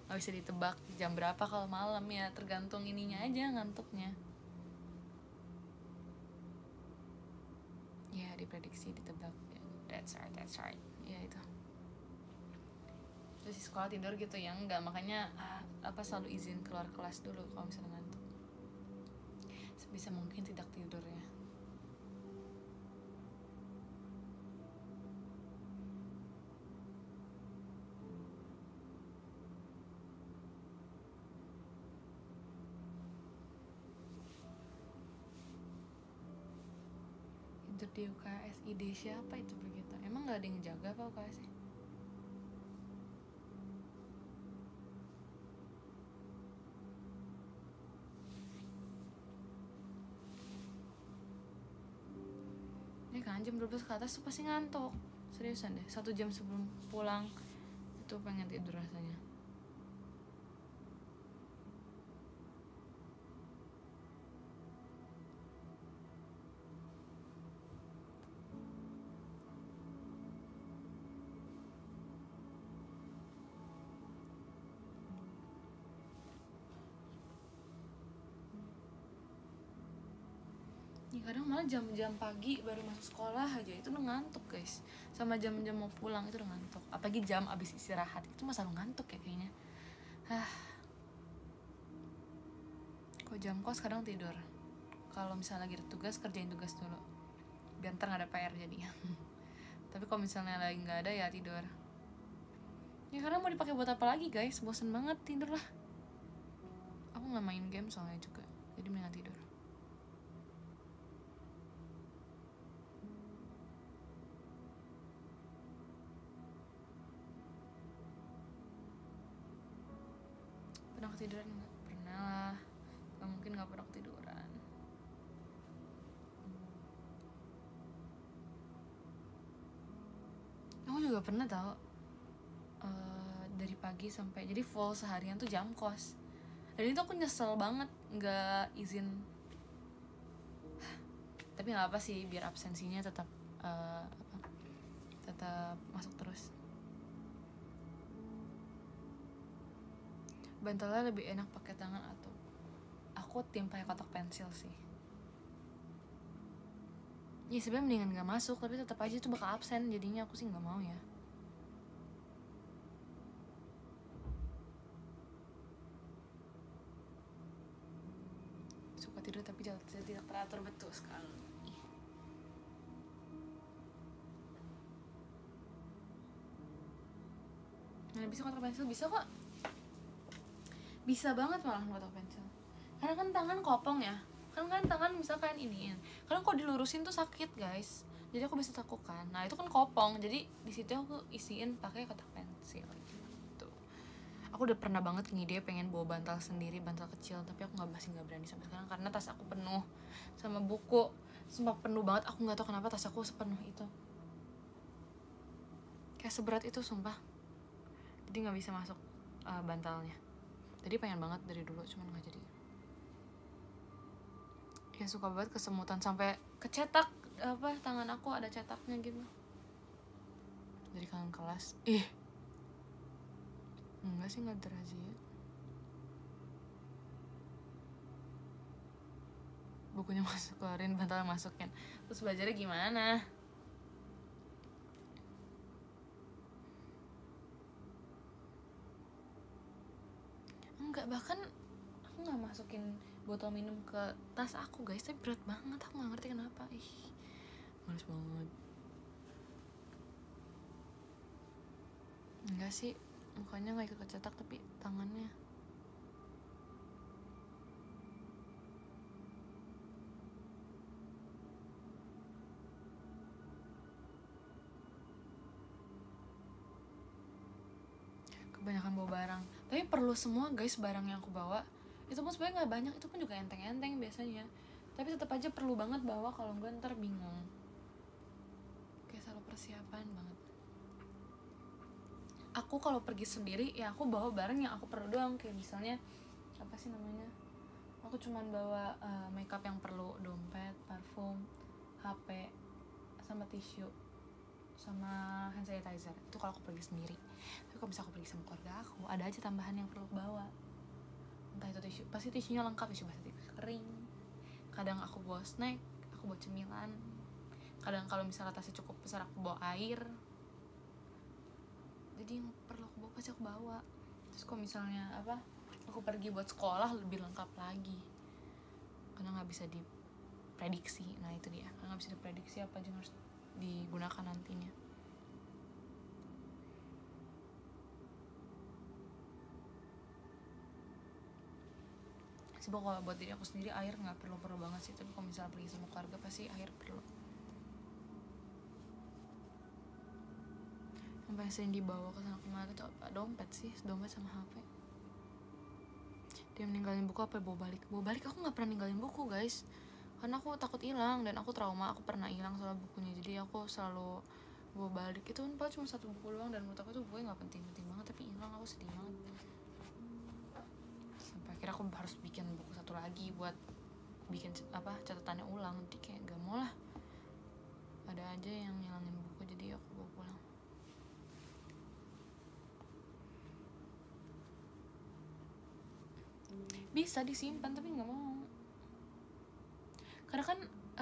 Nggak bisa ditebak jam berapa kalau malam, ya tergantung ininya aja, ngantuknya ya, diprediksi, ditebak ya. That's right ya itu. Terus di sekolah tidur gitu ya enggak, makanya selalu izin keluar kelas dulu kalau misalnya ngantuk, sebisa mungkin tidak tidur ya. Tidur di UKS ide siapa itu begitu? Emang nggak ada yang jaga apa UKS-nya? Ini kan jam 12 ke atas tuh pasti ngantuk, seriusan deh. 1 jam sebelum pulang itu pengen tidur rasanya. Kadang malah jam-jam pagi baru masuk sekolah aja itu udah ngantuk guys, sama jam-jam mau pulang itu udah ngantuk, apalagi jam abis istirahat itu masa lu ngantuk ya kayaknya. Kok jam kos kadang tidur kalau misalnya lagi ada tugas, kerjain tugas dulu biar ntar gak ada PR jadinya. Tapi kalau misalnya lagi nggak ada ya tidur ya, karena mau dipakai buat apa lagi guys, bosen banget, tidur lah. Aku nggak main game soalnya juga, jadi mendingan tidur. Pernah ketiduran nggak? Pernah lah, nggak mungkin nggak pernah ketiduran. Aku juga pernah tau, dari pagi sampai jadi full seharian tuh jam kos, dan itu aku nyesel banget nggak izin. Tapi nggak apa sih, biar absensinya tetap tetap masuk terus. Bantalnya lebih enak pakai tangan atau aku tim pakai kotak pensil sih. Ya sebenarnya mendingan nggak masuk, tapi tetap aja itu bakal absen, jadinya aku sih nggak mau ya. Suka tidur tapi tidak teratur, betul sekali. Nah, bisa kotak pensil bisa kok, bisa banget malah kotak pensil, karena kan tangan kopong ya, kan tangan misalkan iniin, karena kok dilurusin tuh sakit guys, jadi aku bisa lakukan. Nah itu kan kopong, jadi di situ aku isiin pakai kotak pensil gitu. Aku udah pernah banget ngide pengen bawa bantal sendiri, bantal kecil, tapi aku masih nggak berani sampai sekarang karena tas aku penuh sama buku, sumpah penuh banget. Aku nggak tahu kenapa tas aku sepenuh itu, kayak seberat itu sumpah, jadi nggak bisa masuk bantalnya. Jadi pengen banget dari dulu, cuman nggak jadi. Ya suka banget kesemutan sampai kecetak tangan aku ada cetaknya gitu dari kangen kelas. Enggak sih, nggak razia. Bukunya keluarin, bantalnya masukin, terus belajarnya gimana? Enggak, bahkan aku nggak masukin botol minum ke tas aku guys, tapi berat banget, aku nggak ngerti kenapa. Males banget. Enggak sih, mukanya nggak ikut kecetak tapi tangannya. kebanyakan bawa barang. Tapi perlu semua guys barang yang aku bawa. Itu pun sebenarnya nggak banyak, itu pun juga enteng-enteng biasanya. Tapi tetap aja perlu banget bawa, kalau enggak ntar bingung. Kayak selalu persiapan banget. Aku kalau pergi sendiri ya aku bawa barang yang aku perlu doang. Kayak misalnya apa sih namanya, aku cuman bawa makeup yang perlu, dompet, parfum, HP, sama tisu, sama hand sanitizer. Itu kalau aku pergi sendiri. Tapi kalau misalnya aku pergi sama keluarga aku, ada aja tambahan yang perlu bawa. Entah itu tisu, pasti tisunya lengkap, tisu basah, tisu kering. Kadang aku bawa snack, aku bawa cemilan. Kadang kalau misalnya tasnya cukup besar aku bawa air. Jadi yang perlu aku bawa pasti aku bawa. Terus kalau misalnya apa, aku pergi buat sekolah lebih lengkap lagi, karena nggak bisa diprediksi. Nah itu dia, karena nggak bisa diprediksi apa aja yang harus digunakan nantinya. Sebab kalau buat diri aku sendiri air nggak perlu banget sih, tapi kalau misalnya pergi sama keluarga pasti air perlu. Yang paling sering dibawa ke sana kemari itu apa? Dompet sih, dompet sama HP. Dia meninggalin buku apa bawa balik? Bawa balik aku nggak pernah ninggalin buku guys, karena aku takut hilang dan aku trauma, aku pernah hilang soal bukunya. Jadi aku selalu bawa balik. Itu kan cuma satu buku doang dan menurut aku itu bukunya nggak penting-penting banget, tapi hilang aku sedih banget. Sampai akhirnya aku harus bikin buku satu lagi buat bikin apa catatannya ulang. Jadi kayak gak mau lah ada aja yang ngilangin buku, jadi aku bawa pulang. Bisa disimpan tapi nggak mau, karena kan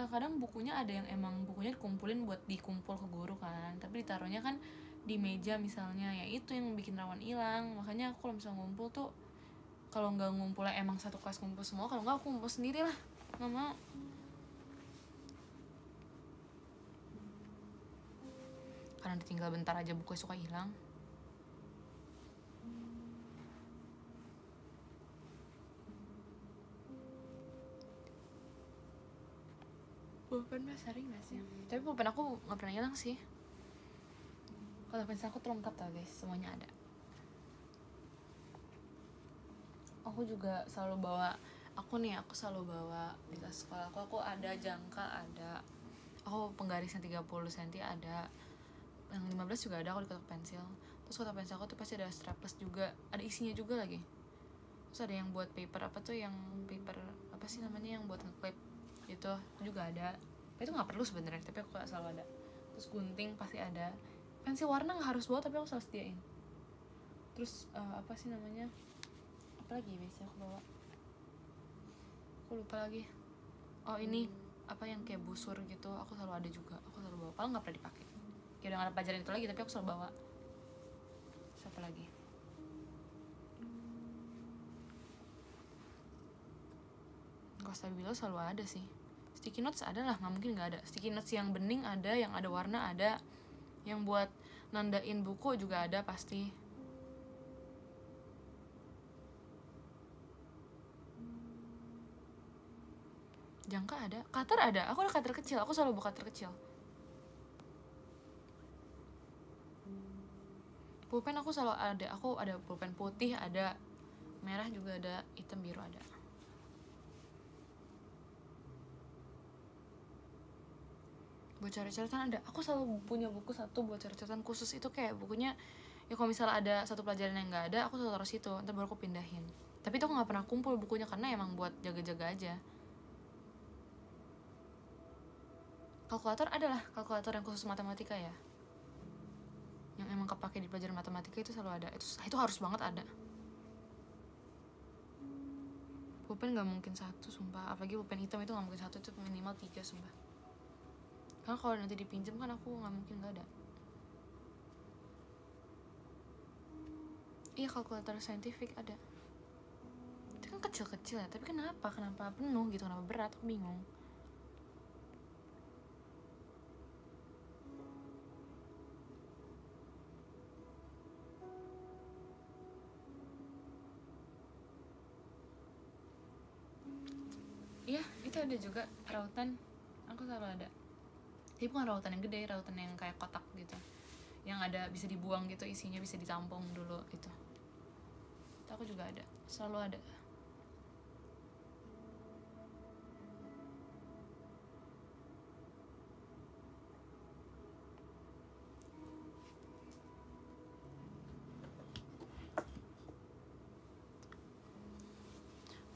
kadang bukunya ada yang emang bukunya dikumpulin buat dikumpul ke guru kan, tapi ditaruhnya kan di meja misalnya, ya itu yang bikin rawan hilang. Makanya aku kalau misalnya ngumpul tuh, kalau nggak ngumpulnya emang satu kelas kumpul semua, kalau nggak aku ngumpul sendiri lah, nggak mau. Karena ditinggal bentar aja bukunya suka hilang. Pulpen mah sering gak sih? Tapi pulpen aku gak pernah hilang sih. Kalau pulpen aku tuh lengkap tau guys, semuanya ada. Aku juga selalu bawa, aku selalu bawa di tas sekolah aku ada jangka, ada aku penggaris yang 30 cm ada, yang 15 juga ada aku di kotak pensil. Terus kotak pensil aku tuh pasti ada strapless juga, ada isinya juga lagi. Terus ada yang buat paper apa tuh, yang paper apa sih namanya, yang buat ngeklip itu juga ada. Itu nggak perlu sebenarnya, tapi aku selalu ada. Terus gunting pasti ada. Pensil warna nggak harus bawa, tapi aku selalu sediain. Terus apa sih namanya, apa lagi biasanya aku bawa, aku lupa lagi. Oh ini apa yang kayak busur gitu, aku selalu ada juga, aku selalu bawa. Padahal nggak pernah dipakai, kayak udah nggak ada pelajaran itu lagi, tapi aku selalu bawa. Siapa lagi? Kalau stabilo selalu ada sih. Sticky notes ada lah, nggak mungkin nggak ada. Sticky notes yang bening ada, yang ada warna ada, yang buat nandain buku juga ada pasti. Jangka ada, cutter ada, aku ada cutter kecil, aku selalu bawa cutter kecil. Pulpen aku selalu ada, aku ada pulpen putih ada, merah juga ada, hitam biru ada. Buat coret-coretan ada, aku selalu punya buku satu buat coret-coretan khusus. Itu kayak bukunya ya, kalau misalnya ada satu pelajaran yang nggak ada, aku selalu taruh situ, ntar baru aku pindahin. Tapi itu aku nggak pernah kumpul bukunya, karena emang buat jaga-jaga aja. Kalkulator adalah kalkulator yang khusus matematika ya, yang emang kepake di pelajaran matematika, itu selalu ada. Itu harus banget ada. Pulpen nggak mungkin satu sumpah, apalagi pulpen hitam itu nggak mungkin satu, itu minimal 3 sumpah. Karena kalau nanti dipinjam kan aku nggak mungkin nggak ada. Iya, kalkulator saintifik ada. Itu kan kecil-kecil ya, tapi kenapa penuh gitu, kenapa berat, aku bingung. Iya, itu ada juga rautan, aku selalu ada. Tapi bukan rautan yang gede, rautan yang kayak kotak gitu, yang ada bisa dibuang gitu isinya, bisa ditampung dulu itu. aku juga ada, selalu ada.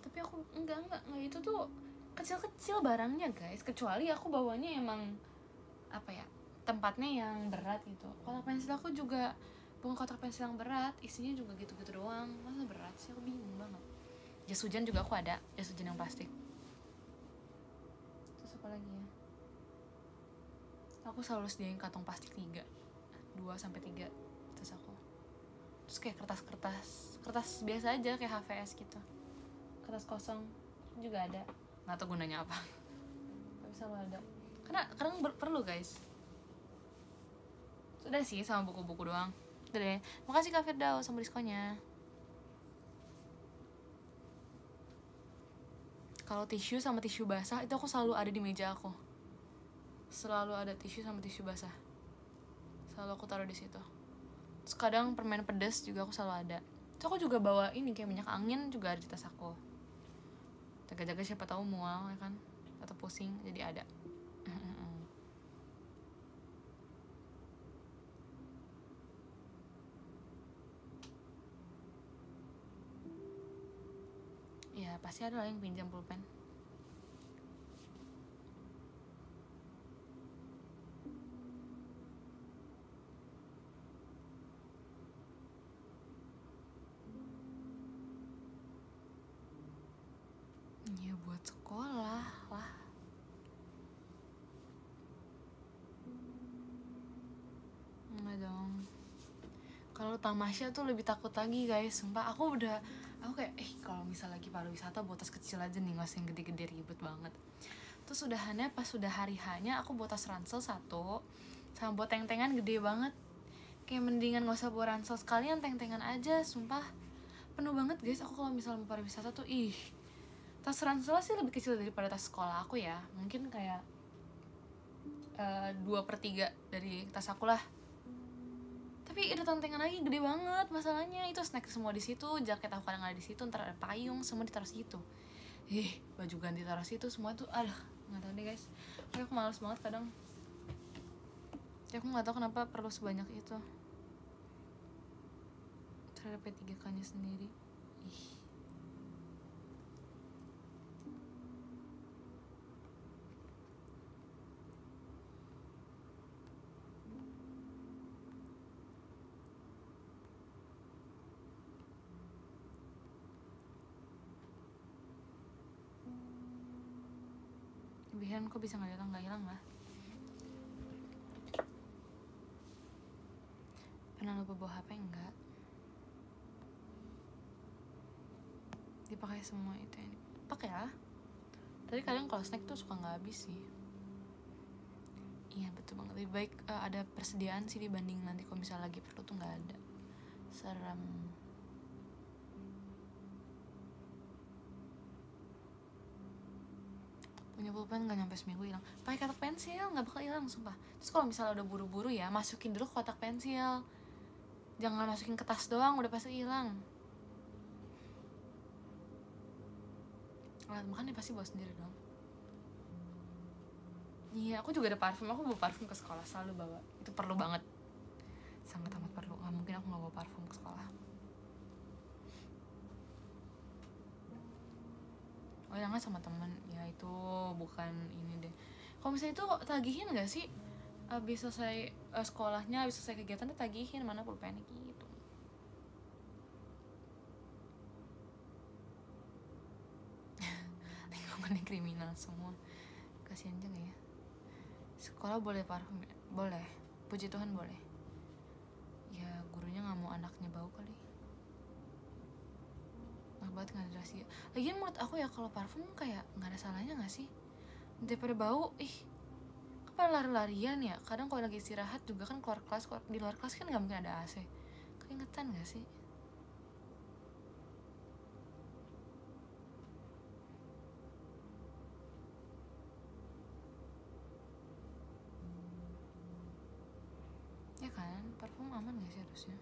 Tapi aku enggak itu tuh kecil-kecil barangnya guys, kecuali aku bawanya emang apa ya, tempatnya yang berat gitu. Kotak pensil aku juga bukan kotak pensil yang berat, isinya juga gitu-gitu doang. Masa berat sih, aku bingung banget. Jas hujan juga aku ada, jas hujan yang plastik. Terus apa lagi ya, aku selalu sediain kantong plastik 2-3 tas aku. Terus kayak kertas biasa aja kayak HVS gitu, kertas kosong juga ada, nggak tahu gunanya apa tapi selalu ada karena kadang perlu guys. Sudah sih, sama buku-buku doang. Udah deh, makasih Kak Firdaus sama diskonnya. Kalau tisu sama tisu basah itu aku selalu ada di meja aku, selalu ada tisu sama tisu basah, selalu aku taruh di situ. Terus kadang permen pedas juga aku selalu ada. Terus aku juga bawa ini kayak minyak angin juga ada di tas aku, jaga-jaga siapa tahu mual ya kan, atau pusing, jadi ada. Ya pasti ada lah yang pinjam pulpen. Ya buat sekolah lah. Enggak dong. Kalau tamasya tuh lebih takut lagi guys, sumpah. Aku kayak kalau misal lagi pariwisata bawa tas kecil aja nih, nggak usah yang gede-gede ribet banget. Terus udahannya pas sudah hari hanya aku bawa tas ransel 1 sama bawa teng-tengan gede banget. Kayak mendingan nggak usah bawa ransel sekalian, teng-tengan aja, sumpah. Penuh banget guys aku kalau misal mau pariwisata tuh. Tas ransel sih lebih kecil daripada tas sekolah aku ya, mungkin kayak 2/3 dari tas aku lah. Tapi ada tantengan lagi gede banget, masalahnya itu snack semua di situ, jaket aku kadang ada di situ, ntar ada payung semua ditaruh situ, baju ganti taruh situ semua tuh, nggak tahu deh guys. Tapi aku malas banget kadang. Ya aku nggak tahu kenapa perlu sebanyak itu terhadap P3K-nya sendiri. Lebihan kok bisa nggak hilang lah. Pernah lupa bawa HP enggak? Dipakai semua itu yang dipakai ya. Tapi kadang kalau snack tuh suka nggak habis sih. Iya betul banget, lebih baik ada persediaan sih dibanding nanti kalau misalnya lagi perlu tuh nggak ada. Serem. Punya pulpen nggak nyampe seminggu hilang. Pakai kotak pensil nggak bakal hilang sumpah. Terus kalau misalnya udah buru-buru ya, masukin dulu ke kotak pensil, jangan masukin ke tas doang, udah pasti hilang. Alat makan ya pasti bawa sendiri dong. Iya, aku juga ada parfum, aku bawa parfum ke sekolah, selalu bawa. Itu perlu banget, sangat amat perlu. Nggak mungkin aku nggak bawa parfum ke sekolah. Oh jangan sama temen, ya itu bukan ini deh. Kalau misalnya itu tagihin nggak sih? Abis selesai sekolahnya, abis selesai kegiatan tagihin mana pulpennya gitu. Lingkungannya kriminal semua, kasian juga ya. Sekolah boleh parfum ya? Boleh, puji Tuhan boleh. Ya gurunya nggak mau anaknya bau kali. Enak banget nggak ada rahasia. Lagian menurut aku ya kalau parfum kayak nggak ada salahnya nggak sih? Daripada bau, kan lari-larian ya. Kadang kalau lagi istirahat juga kan keluar kelas, di luar kelas kan nggak mungkin ada AC. Keringetan nggak sih? Ya kan, parfum aman nggak sih harusnya?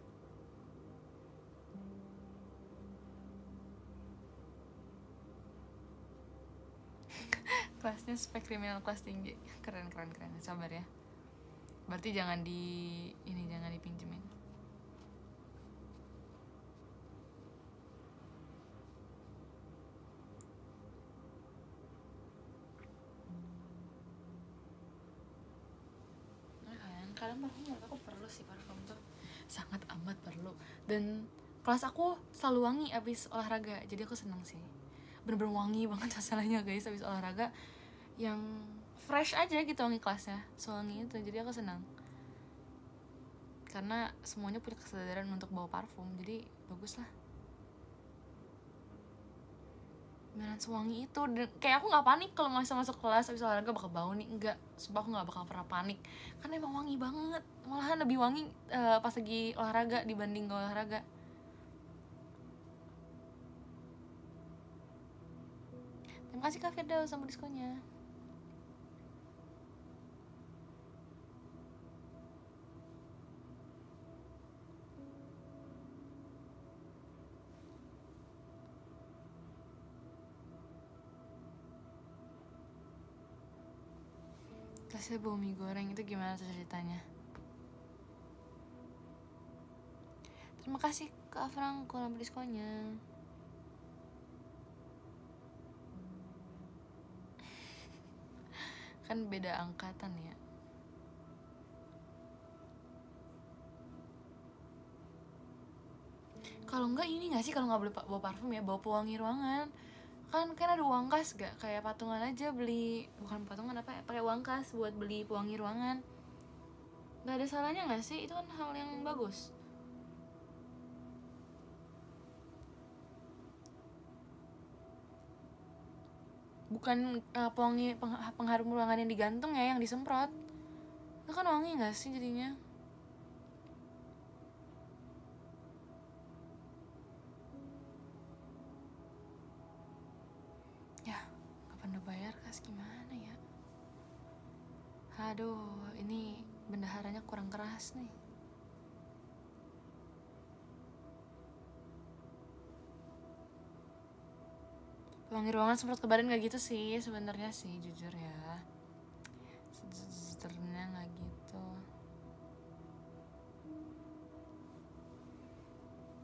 Kelasnya spek kriminal kelas tinggi. Keren. Sabar ya. Berarti jangan dipinjemin. Kadang parfum menurut aku perlu sih, parfum tuh sangat amat perlu. Dan kelas aku selalu wangi abis olahraga, jadi aku seneng sih. Bener-bener wangi banget masalahnya guys abis olahraga, yang fresh aja gitu wangi kelasnya, sewangi itu. Jadi aku senang karena semuanya punya kesadaran untuk bawa parfum, jadi bagus lah. Beneran sewangi itu. Dan kayak aku nggak panik kalau masuk kelas abis olahraga bakal bau nih, enggak. Sumpah aku nggak bakal pernah panik karena emang wangi banget. Malahan lebih wangi pas lagi olahraga dibanding gak olahraga. Terima kasih Kak Firdaus sama diskonnya. Kelasnya bau mie goreng, itu gimana tuh ceritanya? Terima kasih Kak Franco sama diskonnya. Kan beda angkatan ya. Kalau enggak ini nggak sih, kalau nggak boleh bawa parfum ya, bawa pewangi ruangan. Kan ada uang kas gak, kayak patungan aja beli, bukan patungan apa ya, pakai uang kas buat beli pewangi ruangan. Nggak ada salahnya nggak sih, itu kan hal yang bagus. Bukan pewangi pengharum ruangan yang digantung ya, yang disemprot. Itu kan wangi nggak sih jadinya? Ya, kapan udah bayar kas gimana ya? Aduh, ini bendaharanya kurang keras nih. Pewangi ruangan semprot ke badan gak gitu sih sebenarnya sih, jujur ya. Sejujurnya gak gitu.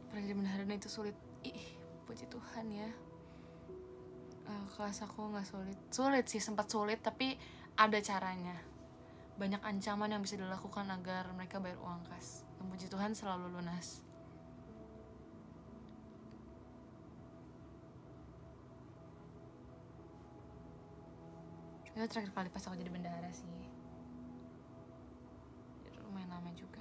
Pernah jadi bendahara itu sulit. Ih, puji Tuhan ya. Kelas aku gak sulit sih, sempat sulit, tapi ada caranya. Banyak ancaman yang bisa dilakukan agar mereka bayar uang kas, dan puji Tuhan selalu lunas. Itu terakhir kali pas aku jadi bendahara sih. Lumayan lama juga.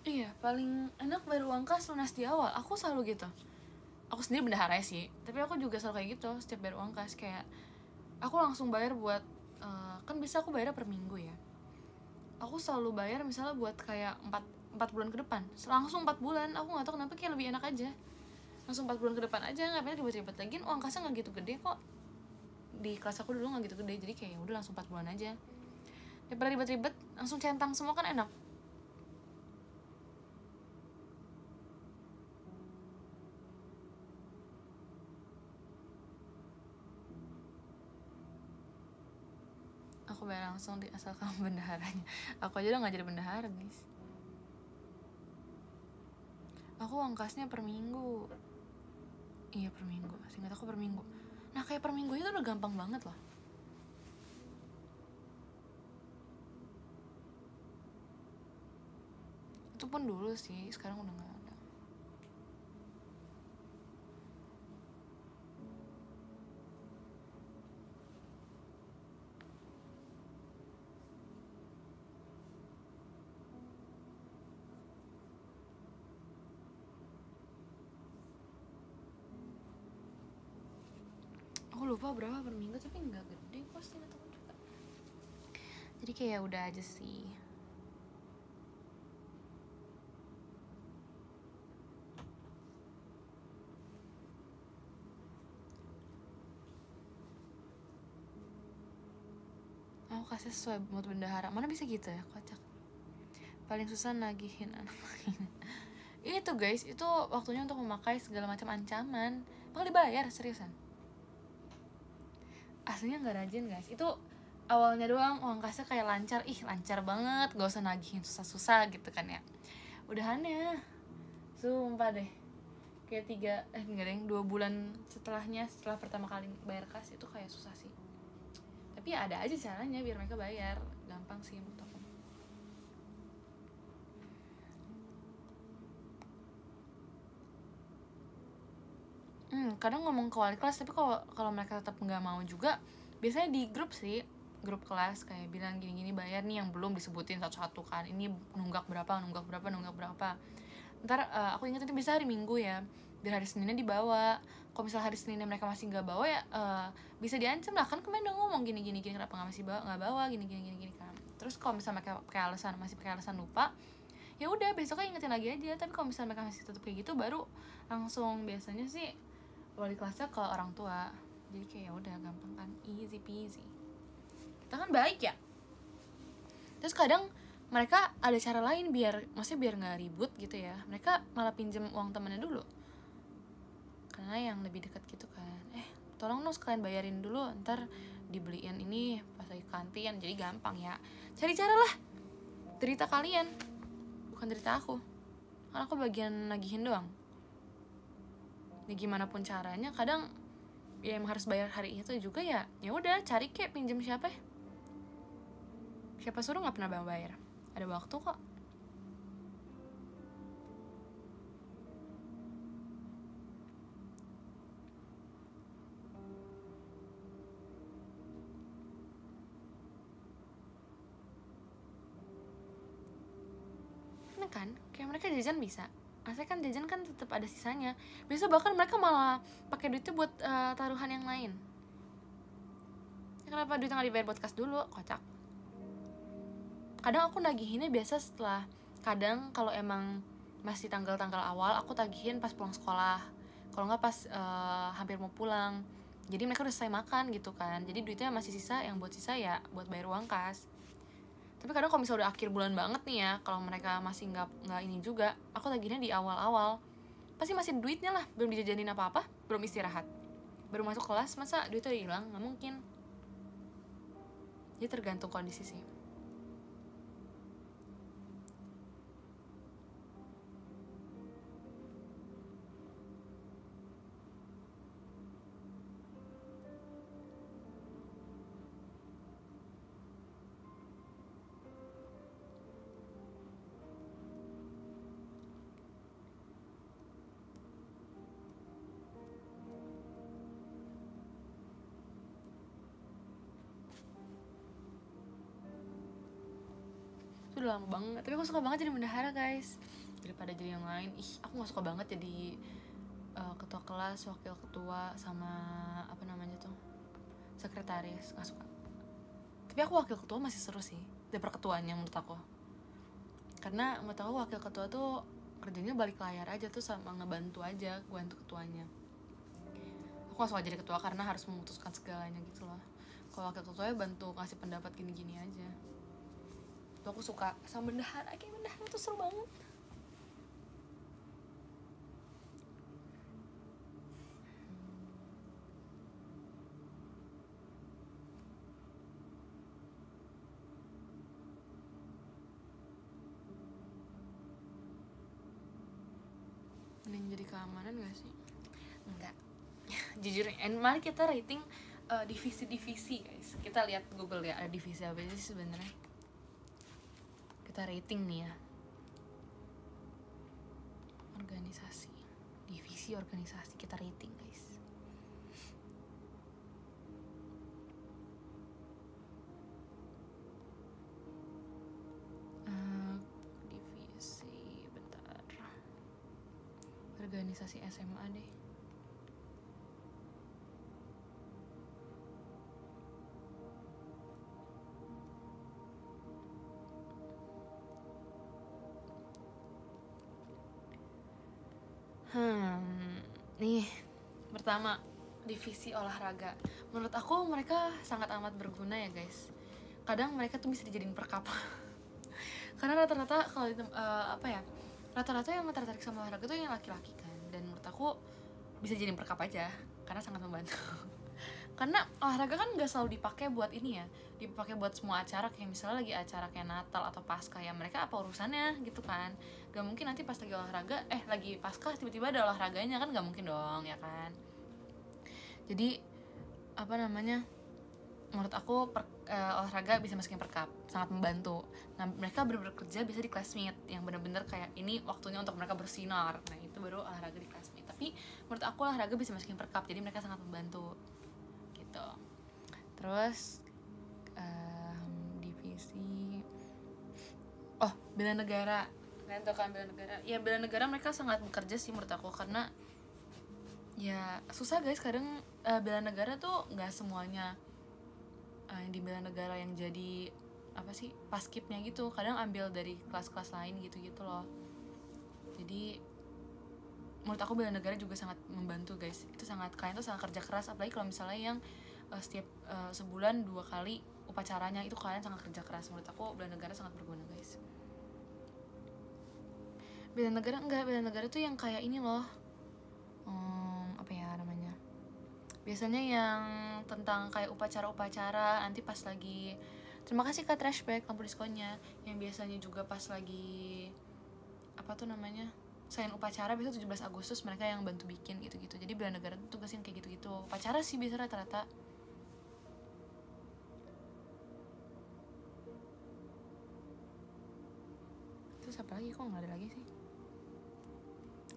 Iya, paling enak bayar uang kas lunas di awal. Aku selalu gitu. Aku sendiri bendahara sih, tapi aku juga selalu kayak gitu. Setiap bayar uang kas, kayak aku langsung bayar buat kan bisa aku bayar per minggu ya. Aku selalu bayar misalnya buat kayak 4 bulan ke depan. Langsung 4 bulan. Aku gak tahu kenapa, kayak lebih enak aja. Langsung 4 bulan ke depan aja, ngapain ribet-ribet lagi. Uang kasnya gak gitu gede kok. Di kelas aku dulu gak gitu gede, jadi kayak udah langsung 4 bulan aja. Daripada ribet-ribet, langsung centang semua kan enak. Aku bayar langsung di asal kamu bendaharanya. Aku aja udah gak jadi bendahara guys. Aku uang kasnya per minggu. Iya per minggu, seingat aku per minggu. Nah kayak per minggu itu udah gampang banget loh. Itu pun dulu sih, sekarang udah gak ada. Aku lupa berapa per minggu, tapi nggak gede kok sih aku juga. Jadi kayak udah aja sih. Aku kasih sesuai mood bendahara. Mana bisa gitu ya, kocak. Paling susah nagihin anak main. Itu guys, itu waktunya untuk memakai segala macam ancaman. Bakal dibayar, seriusan. Aslinya nggak rajin guys. Itu awalnya doang uang kasnya kayak lancar. Ih lancar banget, gak usah nagihin susah-susah gitu kan ya. Udahannya sumpah deh, kayak 2 bulan setelahnya, setelah pertama kali bayar kas itu kayak susah sih. Tapi ya ada aja caranya biar mereka bayar. Gampang sih menurut aku. Kadang ngomong ke wali kelas, tapi kalau mereka tetap nggak mau juga, biasanya di grup sih, grup kelas kayak bilang gini-gini bayar nih, yang belum disebutin satu-satu kan, ini nunggak berapa. Ntar aku ingat itu bisa hari Minggu ya, biar hari Seninnya dibawa. Kalau misalnya hari Seninnya mereka masih nggak bawa ya bisa diancam lah, kan kemarin udah ngomong gini kenapa nggak bawa gini kan. Terus kalau misalnya mereka masih pakai alasan lupa, ya udah besoknya ingetin lagi aja. Tapi kalau misalnya mereka masih tetap kayak gitu, baru langsung biasanya sih wali kelasnya ke orang tua. Jadi kayak ya udah gampang kan, easy peasy. Kita kan baik ya. Terus kadang mereka ada cara lain biar nggak ribut gitu ya. Mereka malah pinjem uang temennya dulu, karena yang lebih dekat gitu kan. Tolong dong sekalian bayarin dulu, ntar dibeliin ini pas lagi kantin. Jadi gampang ya, cari cara lah. Derita kalian, bukan derita aku, kan aku bagian nagihin doang. Ya gimana pun caranya, kadang ya emang harus bayar hari itu juga ya. Ya udah cari kayak pinjem siapa suruh nggak pernah bayar. Ada waktu kok. Nah kan, kayak mereka jajan bisa. Asalnya kan jajan kan tetap ada sisanya. Biasa bahkan mereka malah pakai duitnya buat taruhan yang lain. Ya, kenapa duitnya nggak dibayar buat kas dulu? Kocak. Kadang aku nagihinnya biasa setelah, kadang kalau emang masih tanggal-tanggal awal, aku tagihin pas pulang sekolah. Kalau nggak pas hampir mau pulang. Jadi mereka udah selesai makan gitu kan. Jadi duitnya masih sisa, yang buat sisa ya buat bayar uang kas. Tapi kadang kalau misalnya udah akhir bulan banget nih ya, kalau mereka masih nggak ini juga, aku tagihinnya di awal-awal. Pasti masih duitnya lah, belum dijajanin apa-apa, belum istirahat, baru masuk kelas, masa duitnya udah hilang? Nggak mungkin. Jadi tergantung kondisi sih. Itu udah lama banget. Tapi aku suka banget jadi bendahara guys, daripada jadi yang lain. Aku gak suka banget jadi ketua kelas, wakil ketua, sama apa namanya tuh, sekretaris. Gak suka. Tapi aku wakil ketua masih seru sih daripada ketuanya menurut aku. Karena menurut aku wakil ketua tuh kerjanya balik layar aja tuh, sama ngebantu aja, bantu ketuanya. Aku gak suka jadi ketua karena harus memutuskan segalanya gitu loh. Kalau wakil ketuanya bantu ngasih pendapat gini-gini aja. Tuh aku suka sama bendahara, kayak bendahara tuh seru banget. Mending jadi keamanan gak sih? Enggak. Jujur, mari kita rating divisi-divisi guys. Kita lihat Google ya, ada divisi apa sih sebenarnya. Kita rating nih ya. Organisasi, divisi organisasi, kita rating guys. Divisi, bentar. Organisasi SMA deh. Nih, pertama, divisi olahraga. Menurut aku mereka sangat amat berguna ya guys. kadang mereka tuh bisa dijadiin perkap. Karena rata-rata kalau rata-rata yang tertarik sama olahraga tuh yang laki-laki kan, dan menurut aku bisa jadiin perkap aja karena sangat membantu. Karena olahraga kan nggak selalu dipakai buat ini ya, dipakai buat semua acara, kayak misalnya lagi acara kayak Natal atau Paskah ya, mereka apa urusannya gitu kan. Gak mungkin nanti pas lagi olahraga lagi Paskah tiba-tiba ada olahraganya kan, gak mungkin dong ya kan. Jadi menurut aku olahraga bisa masukin perkap, sangat membantu. Nah mereka bekerja bisa di classmate yang bener-bener kayak ini waktunya untuk mereka bersinar, nah itu baru olahraga di classmate. Tapi menurut aku olahraga bisa masukin perkap, jadi mereka sangat membantu gitu. Terus divisi bela negara, kalian tau kan bela negara? Ya bela negara mereka sangat bekerja sih menurut aku, karena ya susah guys kadang. Bela negara tuh nggak semuanya yang di bela negara yang jadi paskibnya gitu, kadang ambil dari kelas-kelas lain gitu loh. Jadi menurut aku bela negara juga sangat membantu guys. Itu kalian tuh sangat kerja keras, apalagi kalau misalnya yang setiap sebulan 2 kali upacaranya, itu kalian sangat kerja keras. Menurut aku bela negara sangat berguna guys. Bela negara tuh yang kayak ini loh, biasanya yang tentang kayak upacara-upacara nanti pas lagi, terima kasih Kak Trashback lampu diskonnya, yang biasanya juga pas lagi selain upacara biasa 17 Agustus mereka yang bantu bikin gitu-gitu. Jadi bela negara tuh tugas yang kayak gitu-gitu. Upacara sih biasa rata-rata. Terus apa lagi, kok nggak ada lagi sih?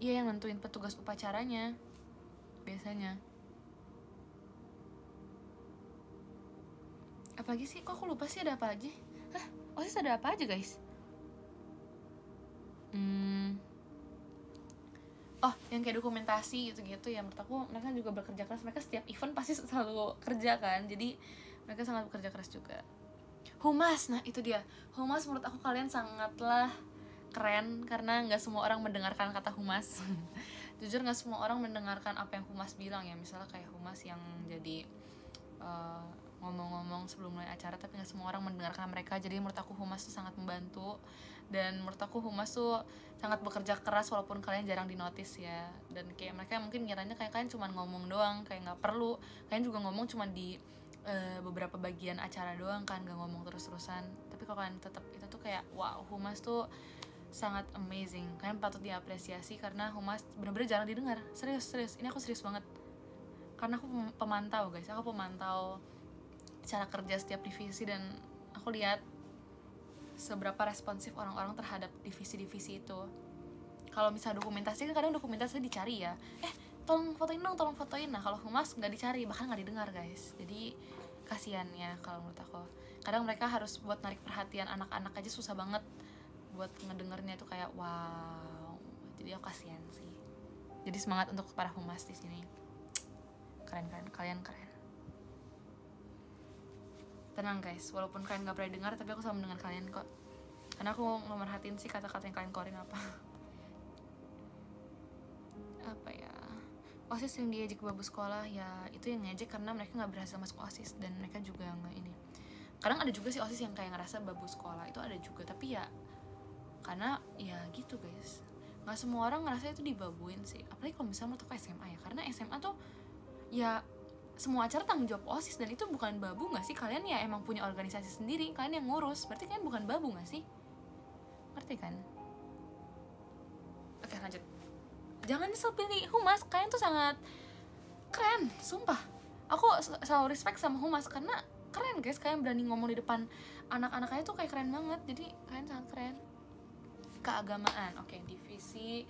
Iya, yang nentuin petugas upacaranya biasanya. Apalagi sih, kok aku lupa sih ada apa aja. OSIS ada apa aja guys? Yang kayak dokumentasi gitu-gitu ya, menurut aku mereka juga bekerja keras. Mereka setiap event pasti selalu kerja kan, jadi mereka sangat bekerja keras juga. Humas, nah itu dia, humas menurut aku kalian sangatlah keren, karena nggak semua orang mendengarkan kata humas. Jujur nggak semua orang mendengarkan apa yang humas bilang ya, misalnya kayak humas yang jadi ngomong-ngomong sebelum mulai acara, tapi nggak semua orang mendengarkan mereka. Jadi menurut aku humas tuh sangat membantu, dan menurut aku humas tuh sangat bekerja keras walaupun kalian jarang dinotis ya. Dan kayak mereka mungkin ngiranya kayak kalian cuma ngomong doang, kayak nggak perlu, kalian juga ngomong cuma di beberapa bagian acara doang kan, nggak ngomong terus-terusan. Tapi kalau kalian tetap, itu tuh kayak wow, humas tuh sangat amazing, kalian patut diapresiasi karena humas bener-bener jarang didengar. Serius, ini aku serius banget, karena aku pemantau guys, aku pemantau cara kerja setiap divisi, dan aku lihat seberapa responsif orang-orang terhadap divisi-divisi itu. Kalau misalnya dokumentasi kan kadang dokumentasi dicari ya, tolong fotoin dong, tolong fotoin. Nah kalau humas nggak dicari, bahkan nggak didengar guys. Jadi kasihan ya kalau menurut aku. Kadang mereka harus buat narik perhatian anak-anak aja susah banget buat ngedengernya, itu kayak wow. Jadi aku kasihan sih. Jadi semangat untuk para humas di sini. Keren, kalian keren. Tenang guys, walaupun kalian gak pernah dengar, tapi aku selalu mendengar kalian kok. Karena aku merhatiin sih kata-kata yang kalian keluarin apa ya. OSIS yang diajak babu sekolah ya, itu yang ngejek karena mereka gak berhasil masuk OSIS, dan mereka juga gak ini. Kadang ada juga sih OSIS yang kayak ngerasa babu sekolah, itu ada juga. Tapi ya karena ya gitu guys, gak semua orang ngerasa itu dibabuin sih. Apalagi kalau misalnya menurut aku SMA ya, karena SMA tuh ya semua acara tanggung jawab OSIS, dan itu bukan babu gak sih? Kalian ya emang punya organisasi sendiri, kalian yang ngurus, berarti kalian bukan babu gak sih? Ngerti kan? Oke lanjut, jangan nyesel pilih humas, kalian tuh sangat keren, sumpah. Aku selalu respect sama humas karena keren guys, kalian berani ngomong di depan anak-anaknya tuh kayak keren banget. Jadi kalian sangat keren. Keagamaan, oke, divisi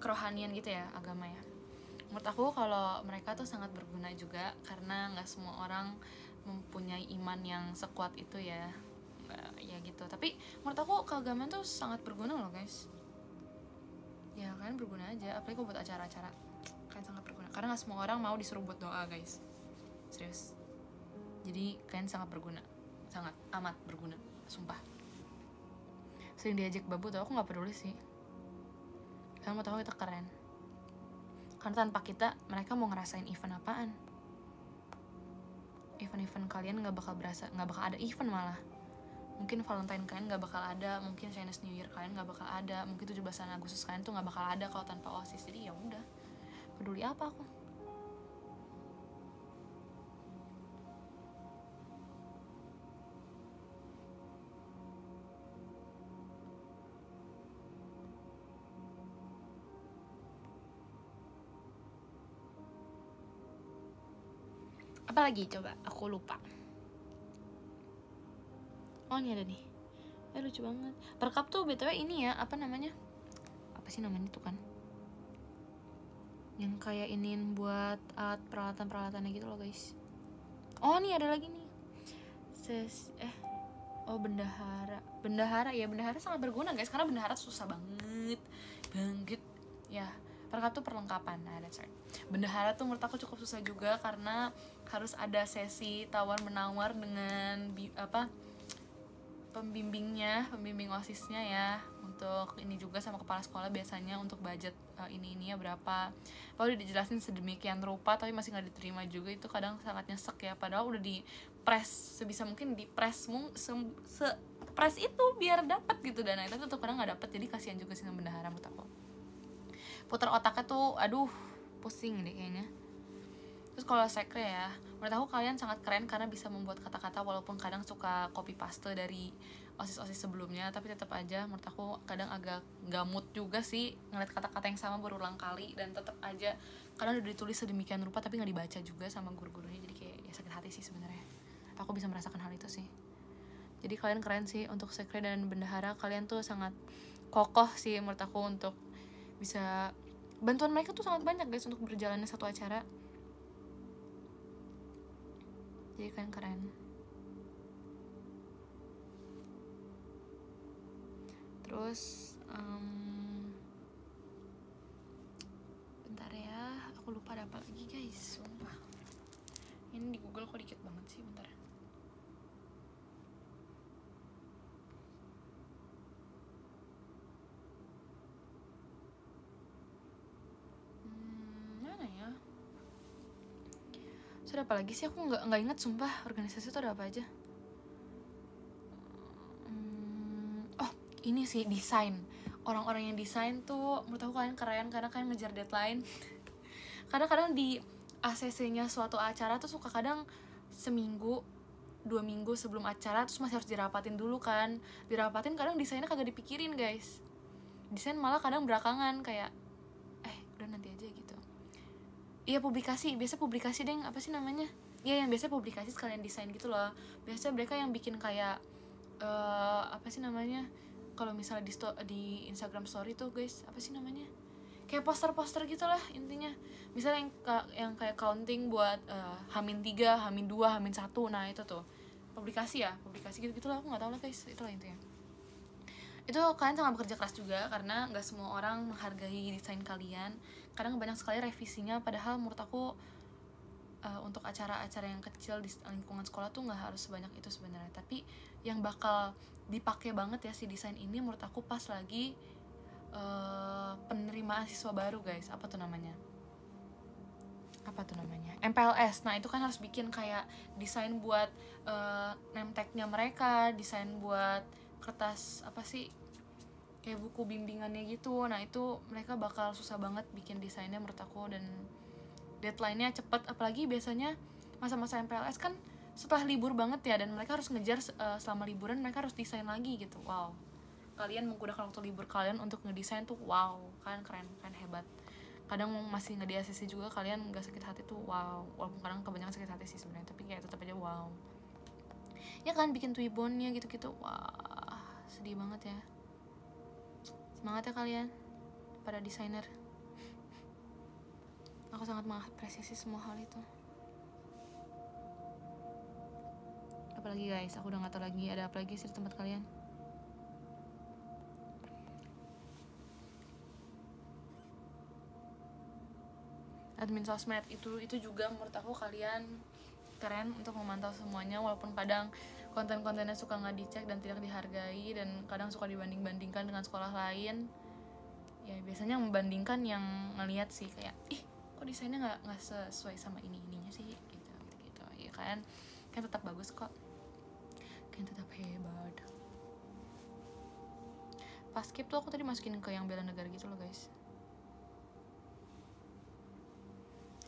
kerohanian gitu ya, agama ya. Menurut aku kalau mereka tuh sangat berguna juga, karena nggak semua orang mempunyai iman yang sekuat itu ya, ya gitu. Tapi menurut aku keagamaan tuh sangat berguna loh guys. Ya kalian berguna aja, apalagi kalau buat acara-acara, kalian sangat berguna. Karena nggak semua orang mau disuruh buat doa guys, serius. Jadi kalian sangat berguna, sangat amat berguna, sumpah. Sering diajak babu tuh aku nggak peduli sih, kalian mau tahu kita keren. Karena tanpa kita, mereka mau ngerasain event apaan? Event-event kalian nggak bakal berasa, nggak bakal ada event malah. mungkin Valentine kalian nggak bakal ada, mungkin Chinese New Year kalian nggak bakal ada, mungkin 17 Agustus kalian tuh nggak bakal ada kalau tanpa OSIS. Jadi ya udah, peduli apa aku. Apalagi coba, aku lupa. Oh ini ada nih, lucu banget. Perkap tuh btw ini ya, apa namanya, apa sih namanya tuh kan, yang kayak iniin buat alat peralatan-peralatannya gitu loh guys. Oh nih ada lagi nih, oh bendahara ya, bendahara sangat berguna guys, karena bendahara susah banget ya. Perkap tuh perlengkapan. Nah that's right, bendahara tuh menurut aku cukup susah juga, karena harus ada sesi tawar menawar dengan pembimbing OSISnya ya, untuk ini juga sama kepala sekolah biasanya untuk budget ini ya berapa. Kalau udah dijelasin sedemikian rupa tapi masih nggak diterima juga, itu kadang sangat nyesek ya. Padahal udah di press sebisa mungkin, di press press itu biar dapat gitu dana, itu tuh kadang nggak dapat. Jadi kasihan juga sih sama bendahara menurut aku. Putar otaknya tuh aduh pusing deh kayaknya. Terus kalau sekre ya, menurut aku kalian sangat keren karena bisa membuat kata-kata, walaupun kadang suka copy paste dari OSIS sebelumnya, tapi tetap aja menurut aku kadang agak gamut juga sih ngeliat kata-kata yang sama berulang kali, dan tetap aja kadang udah ditulis sedemikian rupa tapi nggak dibaca juga sama guru-gurunya. Jadi kayak ya sakit hati sih sebenarnya. Aku bisa merasakan hal itu sih. Jadi kalian keren sih untuk sekre dan bendahara, kalian tuh sangat kokoh sih menurut aku untuk bisa, bantuan mereka tuh sangat banyak guys untuk berjalannya satu acara. Jadi kalian keren. Terus bentar ya, aku lupa ada apa lagi guys, sumpah. Ini di Google kok dikit banget sih, bentar. Mana ya? Sudah apa lagi sih, aku nggak ingat sumpah organisasi itu ada apa aja. Oh ini sih, desain. Orang-orang yang desain tuh menurut aku kalian keren karena kalian ngejar deadline. Kadang-kadang di ACC-nya suatu acara tuh suka kadang seminggu 2 minggu sebelum acara terus masih harus dirapatin dulu kan. Dirapatin kadang desainnya kagak dipikirin guys. Desain malah kadang belakangan, kayak udah nanti aja gitu. Iya publikasi, biasa publikasi deng, apa sih namanya? Iya yang biasa publikasi sekalian desain gitu loh. Biasa mereka yang bikin kayak apa sih namanya? Kalau misalnya di Instagram story tuh guys, apa sih namanya? Kayak poster-poster gitu lah intinya. Misalnya yang kayak counting buat H-3, H-2, H-1. Nah itu tuh publikasi ya, publikasi gitu-gitu lah, aku nggak tahu lah guys, itulah intinya. Itu kalian sangat bekerja keras juga, karena nggak semua orang menghargai desain kalian. Kadang banyak sekali revisinya, padahal menurut aku untuk acara-acara yang kecil di lingkungan sekolah tuh nggak harus sebanyak itu sebenarnya. Tapi yang bakal dipakai banget ya si desain ini menurut aku pas lagi penerimaan siswa baru guys. Apa tuh namanya MPLS. Nah itu kan harus bikin kayak desain buat name tag-nya mereka, desain buat kertas apa sih, kayak buku bimbingannya gitu. Nah itu mereka bakal susah banget bikin desainnya menurut aku, dan deadline-nya cepet. Apalagi biasanya masa-masa MPLS kan setelah libur banget ya, dan mereka harus ngejar selama liburan mereka harus desain lagi gitu. Wow, kalian menggunakan waktu libur kalian untuk ngedesain tuh wow, kalian keren hebat. Kadang masih nggak di ACC juga kalian nggak sakit hati tuh wow, walaupun kadang kebanyakan sakit hati sih sebenarnya, tapi kayak tetap aja wow ya kan. Bikin Twibbonnya gitu-gitu, wah sedih banget ya. Semangat ya kalian para desainer, aku sangat mengapresiasi semua hal itu. Apalagi guys, aku udah nggak tahu lagi ada apa lagi sih di tempat kalian. Admin sosmed itu juga menurut aku kalian keren untuk memantau semuanya, walaupun kadang konten-kontennya suka nggak dicek dan tidak dihargai, dan kadang suka dibanding-bandingkan dengan sekolah lain. Ya biasanya membandingkan yang ngelihat sih kayak kok desainnya nggak sesuai sama ininya sih gitu ya kan tetap bagus kok. Kalian tetap hebat. Pas skip tuh aku tadi masukin ke yang bela negara gitu loh guys.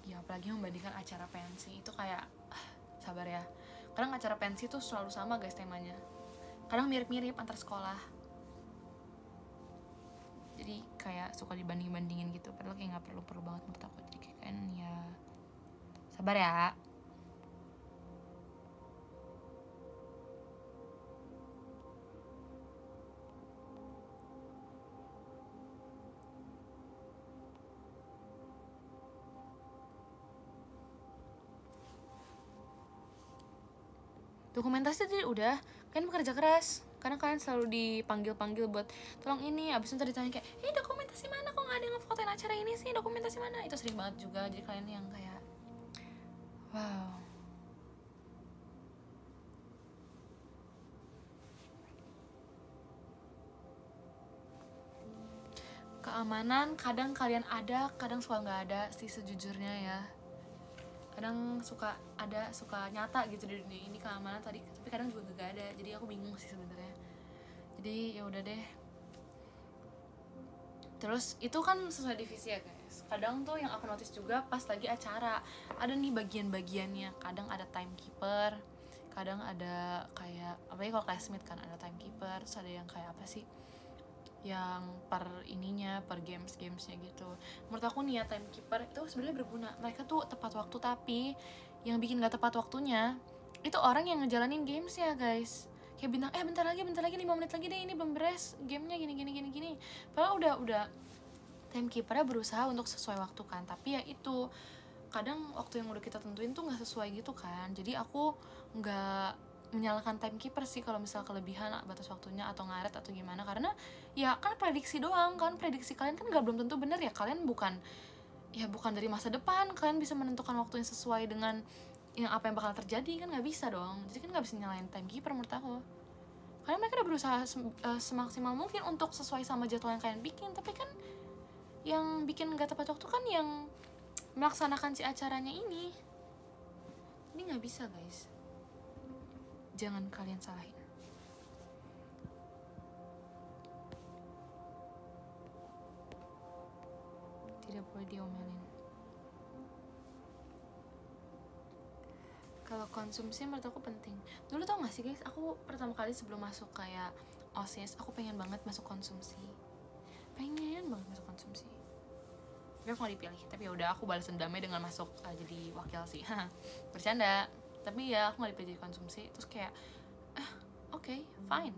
Ya apalagi membandingkan acara pensi itu kayak sabar ya. Kadang acara pensi tuh selalu sama guys temanya. Kadang mirip-mirip antar sekolah. Jadi kayak suka dibanding-bandingin gitu. Padahal kayak nggak perlu banget menurut aku. Jadi kayak kan ya sabar ya. Dokumentasi tadi udah, kalian bekerja keras karena kalian selalu dipanggil-panggil buat tolong ini, abis itu ntar ditanya kayak dokumentasi mana, kok nggak ada yang ngefotoin acara ini sih, dokumentasi mana, itu sering banget juga. Jadi kalian yang kayak wow. Keamanan kadang kalian ada, kadang suka nggak ada sih sejujurnya ya. Kadang suka ada, suka nyata gitu di dunia ini keamanan tadi, tapi kadang juga gak ada. Jadi aku bingung sih sebenarnya. Jadi ya udah deh. Terus itu kan sesuai divisi ya guys. Kadang tuh yang aku notice juga pas lagi acara ada nih bagian-bagiannya. Kadang ada timekeeper, kadang ada kayak apalagi kalau classmate kan ada timekeeper. Terus ada yang kayak apa sih, yang per ininya, per gamesnya gitu. Menurut aku nih ya timekeeper itu sebenarnya berguna. Mereka tuh tepat waktu, tapi yang bikin gak tepat waktunya itu orang yang ngejalanin games ya guys. Kayak bintang bentar lagi 5 menit lagi deh, ini belum beres gamenya, gini. Padahal udah timekeepernya berusaha untuk sesuai waktu kan, tapi ya itu kadang waktu yang udah kita tentuin tuh nggak sesuai gitu kan. Jadi aku nggak menyalahkan timekeeper sih kalau misal kelebihan batas waktunya atau ngaret atau gimana, karena ya kan prediksi doang kan, prediksi kalian kan belum tentu bener ya. Kalian bukan dari masa depan, kalian bisa menentukan waktu yang sesuai dengan yang apa yang bakal terjadi kan, nggak bisa dong. Jadi kan nggak bisa nyalain timekeeper menurut aku, karena mereka udah berusaha semaksimal mungkin untuk sesuai sama jadwal yang kalian bikin, tapi kan yang bikin nggak tepat waktu kan yang melaksanakan si acaranya ini. Ini nggak bisa guys, jangan kalian salahin. Tidak boleh diomelin. Kalau konsumsi menurut aku penting. Dulu tau gak sih guys, aku pertama kali sebelum masuk kayak OSIS, aku pengen banget masuk konsumsi. Pengen banget masuk konsumsi. Tapi aku gak dipilih. Tapi yaudah, aku balas dendamnya dengan masuk jadi wakil sih. Bercanda. Tapi ya aku gak dipilih jadi konsumsi. Terus kayak oke, fine,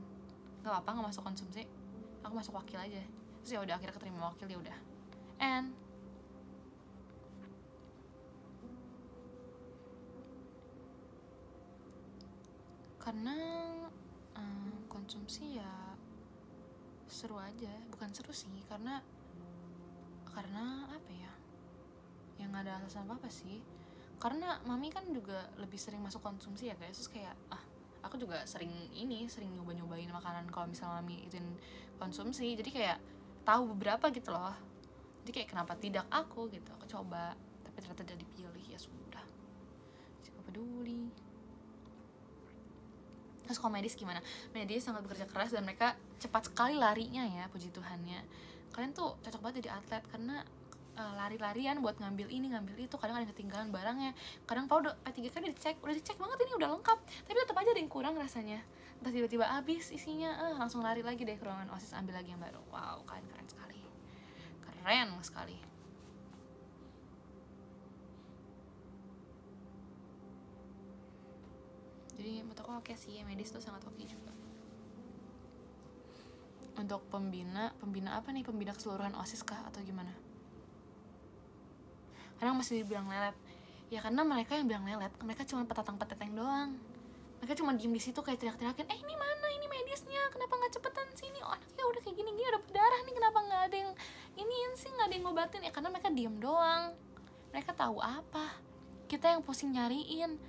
gak apa-apa gak masuk konsumsi, aku masuk wakil aja. Terus ya udah akhirnya keterima wakil, ya udah. And karena konsumsi ya seru aja, bukan seru sih, karena apa ya, yang gak ada alasan apa sih. Karena mami kan juga lebih sering masuk konsumsi ya guys. Terus kayak aku juga sering nyobain makanan kalau misalnya mami ituin konsumsi, jadi kayak tahu beberapa gitu loh. Jadi kayak kenapa tidak aku gitu, aku coba tapi ternyata tidak dipilih, ya sudah, siapa peduli. Terus kalau medis gimana? Medis sangat bekerja keras dan mereka cepat sekali larinya ya, puji Tuhannya. Kalian tuh cocok banget jadi atlet karena lari-larian buat ngambil ini ngambil itu. Kadang ada yang ketinggalan barangnya, kadang udah P3K udah dicek banget, ini udah lengkap, tapi tetap aja ada yang kurang rasanya. Entah tiba-tiba habis isinya, langsung lari lagi deh ke ruangan OSIS ambil lagi yang baru. Wow, kalian keren sekali. Jadi menurut aku oke sih, medis tuh sangat oke juga. Untuk pembina apa nih, pembina keseluruhan OSIS kah atau gimana? Kadang masih dibilang lelet. Ya karena mereka yang bilang lelet, mereka cuma petatang-peteteng doang. Mereka cuma diem di situ kayak teriak-teriakin, ini mana, ini medisnya, kenapa nggak cepetan sini? Oh anaknya udah kayak gini udah berdarah nih, kenapa nggak ada yang iniin sih, nggak ada yang ngobatin? Ya karena mereka diem doang. Mereka tahu apa? Kita yang pusing nyariin.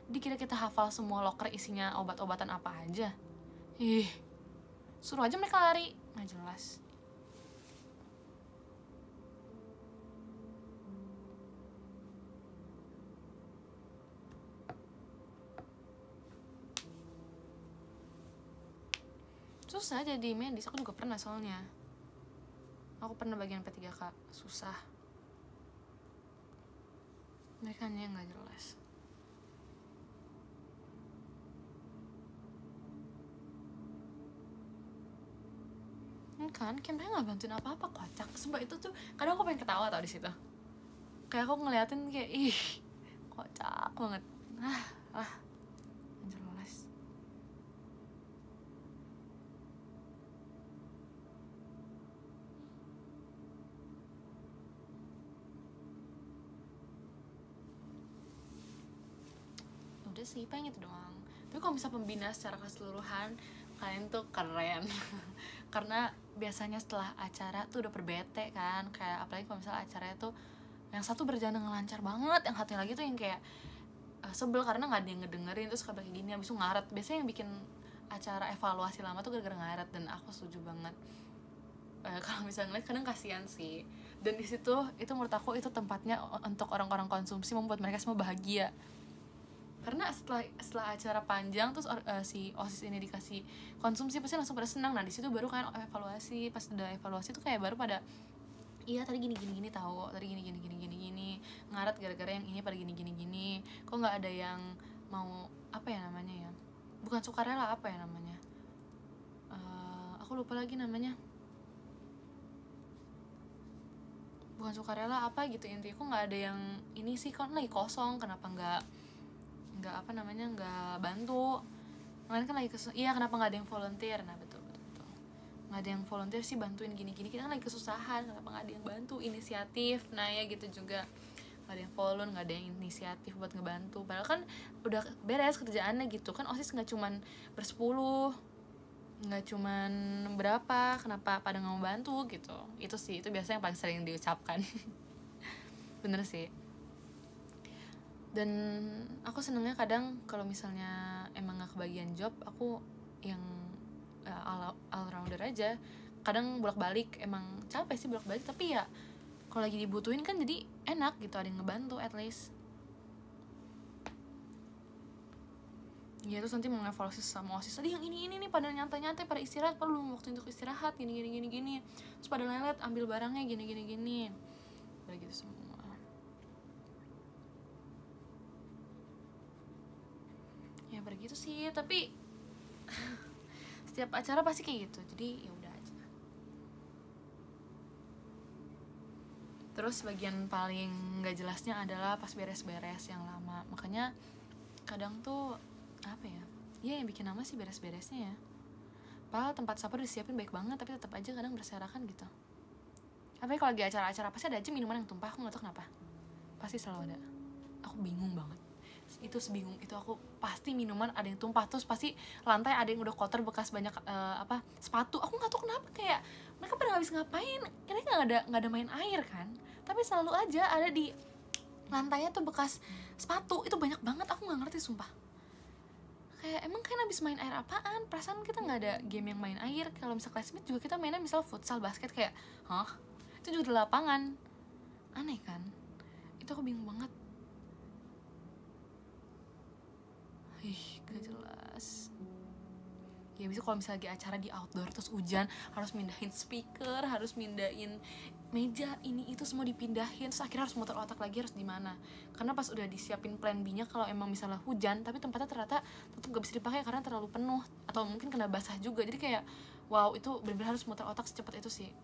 Dikira kita hafal semua loker isinya obat-obatan apa aja. Suruh aja mereka lari, nggak jelas. susah jadi medis. Aku juga pernah soalnya, aku pernah bagian P3K, susah. Mereka nya nggak jelas. Kan mereka nggak bantuin apa-apa, kocak. Sumpah itu tuh kadang aku pengen ketawa tau di situ. Kayak aku ngeliatin kayak ih kocak banget. Jelas. Udah sih pengen itu doang. Tapi kalau misal pembina secara keseluruhan, kalian tuh keren. Karena biasanya setelah acara tuh udah berbete kan, kayak apalagi kalau misal acaranya tuh yang satu berjalan dengan lancar banget, yang satu lagi tuh yang kayak sebel karena nggak ada yang ngedengerin, terus kayak gini habis itu ngaret. Biasanya yang bikin acara evaluasi lama tuh gara-gara ngaret, dan aku setuju banget. Kalau misalnya ngeliat kadang kasihan sih, dan di situ itu menurut aku itu tempatnya untuk orang-orang konsumsi, membuat mereka semua bahagia. Karena setelah acara panjang terus si OSIS ini dikasih konsumsi, pasti langsung pada senang. Nah di situ baru kan evaluasi, pas udah evaluasi tuh kayak baru pada iya tadi gini tahu, tadi gini ngaret gara-gara yang ini pada gini kok nggak ada yang mau apa ya namanya ya, bukan sukarela, apa ya namanya, aku lupa lagi namanya, bukan sukarela apa gitu intinya, kok nggak ada yang ini sih, kok lagi kosong, kenapa nggak apa namanya, nggak bantu kalian kan lagi iya kenapa nggak ada yang volunteer. Nah betul nggak ada yang volunteer sih bantuin gini kita kan lagi kesusahan, kenapa nggak ada yang bantu inisiatif. Nah ya gitu juga, nggak ada yang volun, nggak ada yang inisiatif buat ngebantu, padahal kan udah beres kerjaannya gitu kan. OSIS nggak cuman bersepuluh, nggak cuman berapa, kenapa pada nggak mau bantu gitu. Itu sih, itu biasanya yang paling sering diucapkan. Bener sih. Dan aku senengnya kadang kalau misalnya emang gak kebagian job, aku yang all rounder aja. Kadang bolak-balik, emang capek sih bolak-balik, tapi ya kalau lagi dibutuhin kan jadi enak gitu, ada yang ngebantu at least. Ya terus nanti mau evaluasi sama OSIS, tadi yang ini nih pada nyantai-nyantai, pada istirahat, pada belum waktu untuk istirahat, gini. Terus pada lelet ambil barangnya gini. Udah gitu semua. Ya begitu sih, tapi setiap acara pasti kayak gitu, jadi ya udah aja. Terus bagian paling nggak jelasnya adalah pas beres-beres yang lama. Makanya kadang tuh apa ya, yang bikin lama sih beres-beresnya ya. Padahal tempat sampah udah disiapin baik banget, tapi tetap aja kadang berserakan gitu. Apalagi kalau lagi acara-acara pasti ada aja minuman yang tumpah, aku nggak tahu kenapa, pasti selalu ada. Aku bingung banget, itu sebingung itu aku. Pasti minuman ada yang tumpah, terus pasti lantai ada yang udah kotor bekas banyak sepatu. Aku nggak tahu kenapa, kayak mereka pada habis ngapain, kira-kira nggak ada main air kan, tapi selalu aja ada di lantainya tuh bekas sepatu. Itu banyak banget, aku nggak ngerti sumpah. Kayak emang kan habis main air apaan, perasaan kita nggak ada game yang main air. Kalau misal classmate juga kita mainnya misal futsal, basket, kayak itu juga di lapangan, aneh kan. Itu aku bingung banget. Gak jelas. Ya bisa kalau misalnya lagi acara di outdoor terus hujan, harus mindahin speaker, harus mindahin meja, ini itu semua dipindahin, terus akhirnya harus muter otak lagi harus di mana. Karena pas udah disiapin plan B-nya kalau emang misalnya hujan tapi tempatnya ternyata tetap gak bisa dipakai karena terlalu penuh atau mungkin kena basah juga. Jadi kayak wow, itu benar-benar harus muter otak secepat itu sih.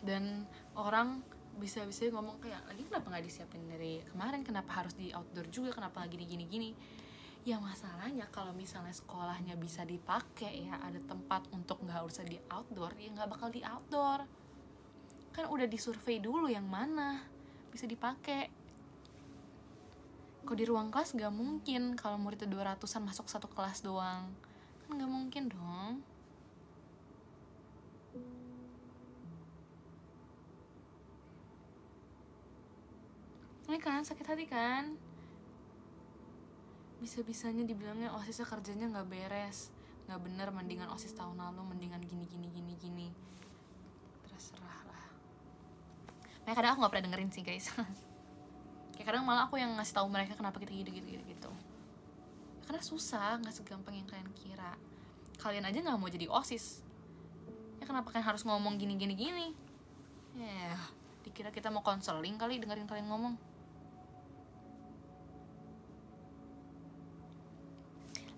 Dan orang bisa ngomong kayak, lagi kenapa nggak disiapin dari kemarin, kenapa harus di outdoor juga, kenapa lagi gini. Ya masalahnya kalau misalnya sekolahnya bisa dipakai ya, ada tempat untuk nggak usah di outdoor, ya nggak bakal di outdoor. Kan udah disurvei dulu yang mana bisa dipakai. Kalau di ruang kelas nggak mungkin, kalau muridnya 200-an masuk satu kelas doang, kan nggak mungkin dong. Ini kan sakit hati kan, bisa-bisanya dibilangnya OSISnya kerjanya nggak beres, nggak bener, mendingan OSIS tahun lalu, mendingan gini. Terserah lah. Makanya kadang aku nggak pernah dengerin sih guys. Kayak kadang malah aku yang ngasih tahu mereka kenapa kita gitu. Karena susah, nggak segampang yang kalian kira. kalian aja nggak mau jadi OSIS, ya kenapa kalian harus ngomong gini ya dikira kita mau konseling kali dengerin kalian ngomong.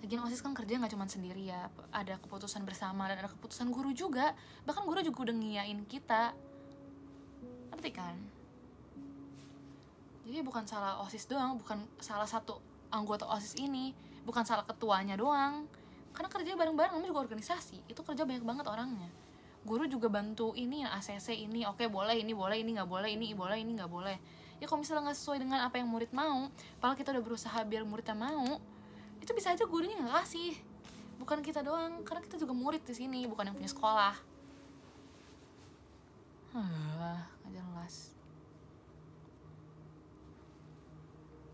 Lagian OSIS kan kerja nggak cuma sendiri ya, ada keputusan bersama dan ada keputusan guru juga, bahkan guru juga udah ngiyain kita, ngerti kan? Jadi bukan salah OSIS doang, bukan salah satu anggota OSIS ini, bukan salah ketuanya doang, karena kerja bareng-bareng, namanya juga organisasi, itu kerja banyak banget orangnya. Guru juga bantu ini ACC ini, oke boleh, ini nggak boleh, ini nggak boleh. Ya kalau misalnya nggak sesuai dengan apa yang murid mau, padahal kita udah berusaha biar muridnya mau, itu bisa aja gurunya nggak kasih. Bukan kita doang, karena kita juga murid di sini, bukan yang punya sekolah. Nggak jelas.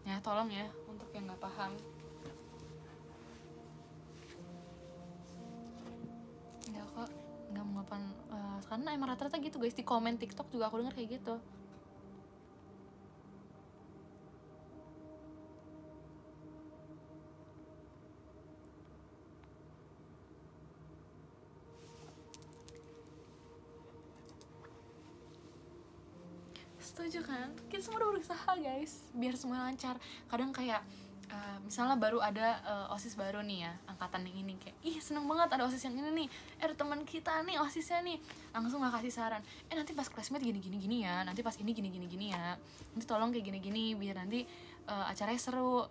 Ya tolong ya untuk yang nggak paham. Nggak kok, nggak mengapa, karena emang rata-rata gitu guys, di komen TikTok juga aku denger kayak gitu. Setuju kan? Kita semua udah berusaha guys biar semua lancar. Kadang kayak misalnya baru ada OSIS baru nih ya, angkatan yang ini, kayak ih seneng banget ada OSIS yang ini nih, ada teman kita nih OSISnya nih, langsung gak kasih saran, nanti pas classmate gini ya, nanti pas ini gini ya, nanti tolong kayak gini biar nanti acaranya seru,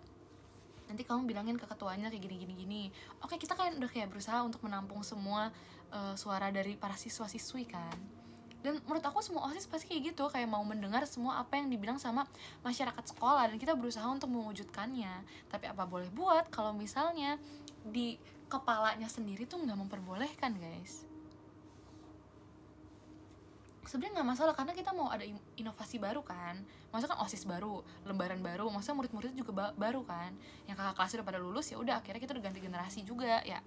nanti kamu bilangin ke ketuanya kayak gini. Oke, kita kan udah kayak berusaha untuk menampung semua suara dari para siswa-siswi kan. Dan menurut aku semua OSIS pasti kayak gitu, kayak mau mendengar semua apa yang dibilang sama masyarakat sekolah, dan kita berusaha untuk mewujudkannya. Tapi apa boleh buat kalau misalnya di kepalanya sendiri tuh nggak memperbolehkan guys. Sebenarnya nggak masalah karena kita mau ada inovasi baru kan, maksudnya kan OSIS baru, lembaran baru, maksudnya murid-muridnya juga baru kan, yang kakak kelasnya udah pada lulus, ya udah akhirnya kita udah ganti generasi juga ya.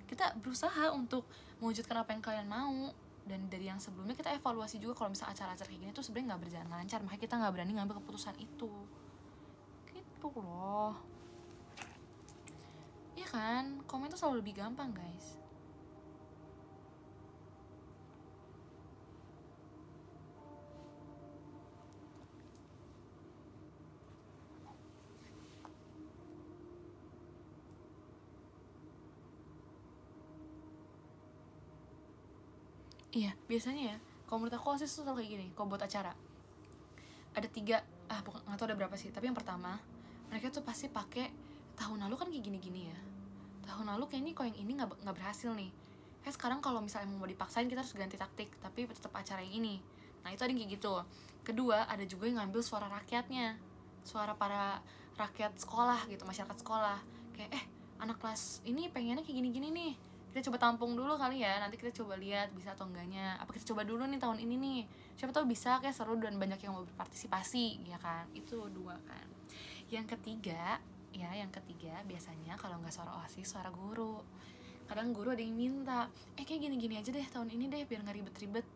Kita berusaha untuk mewujudkan apa yang kalian mau, dan dari yang sebelumnya kita evaluasi juga kalau misalnya acara-acara kayak gini tuh sebenarnya nggak berjalan lancar, makanya kita nggak berani ngambil keputusan itu, gitu loh. Iya kan, komen tuh selalu lebih gampang guys. Iya, biasanya ya, kalau menurut aku OSIS tuh selalu kayak gini, kalau buat acara ada 3, bukan, nggak tahu ada berapa sih, tapi yang pertama mereka tuh pasti pakai tahun lalu kan kayak gini ya, tahun lalu kayaknya kok yang ini nggak berhasil nih, kayak sekarang kalau misalnya mau dipaksain kita harus ganti taktik tapi tetap acara yang ini. Nah itu ada yang kayak gitu. Kedua, ada juga yang ngambil suara rakyatnya, suara para rakyat sekolah gitu, masyarakat sekolah, kayak anak kelas ini pengennya kayak gini nih, kita coba tampung dulu kali ya, nanti kita coba lihat bisa atau enggaknya, apa kita coba dulu nih tahun ini nih, siapa tahu bisa, kayak seru dan banyak yang mau berpartisipasi ya kan. Itu 2 kan. Yang ketiga biasanya kalau nggak suara OSIS, suara guru. Kadang guru ada yang minta, kayak gini aja deh tahun ini deh biar nggak ribet-ribet,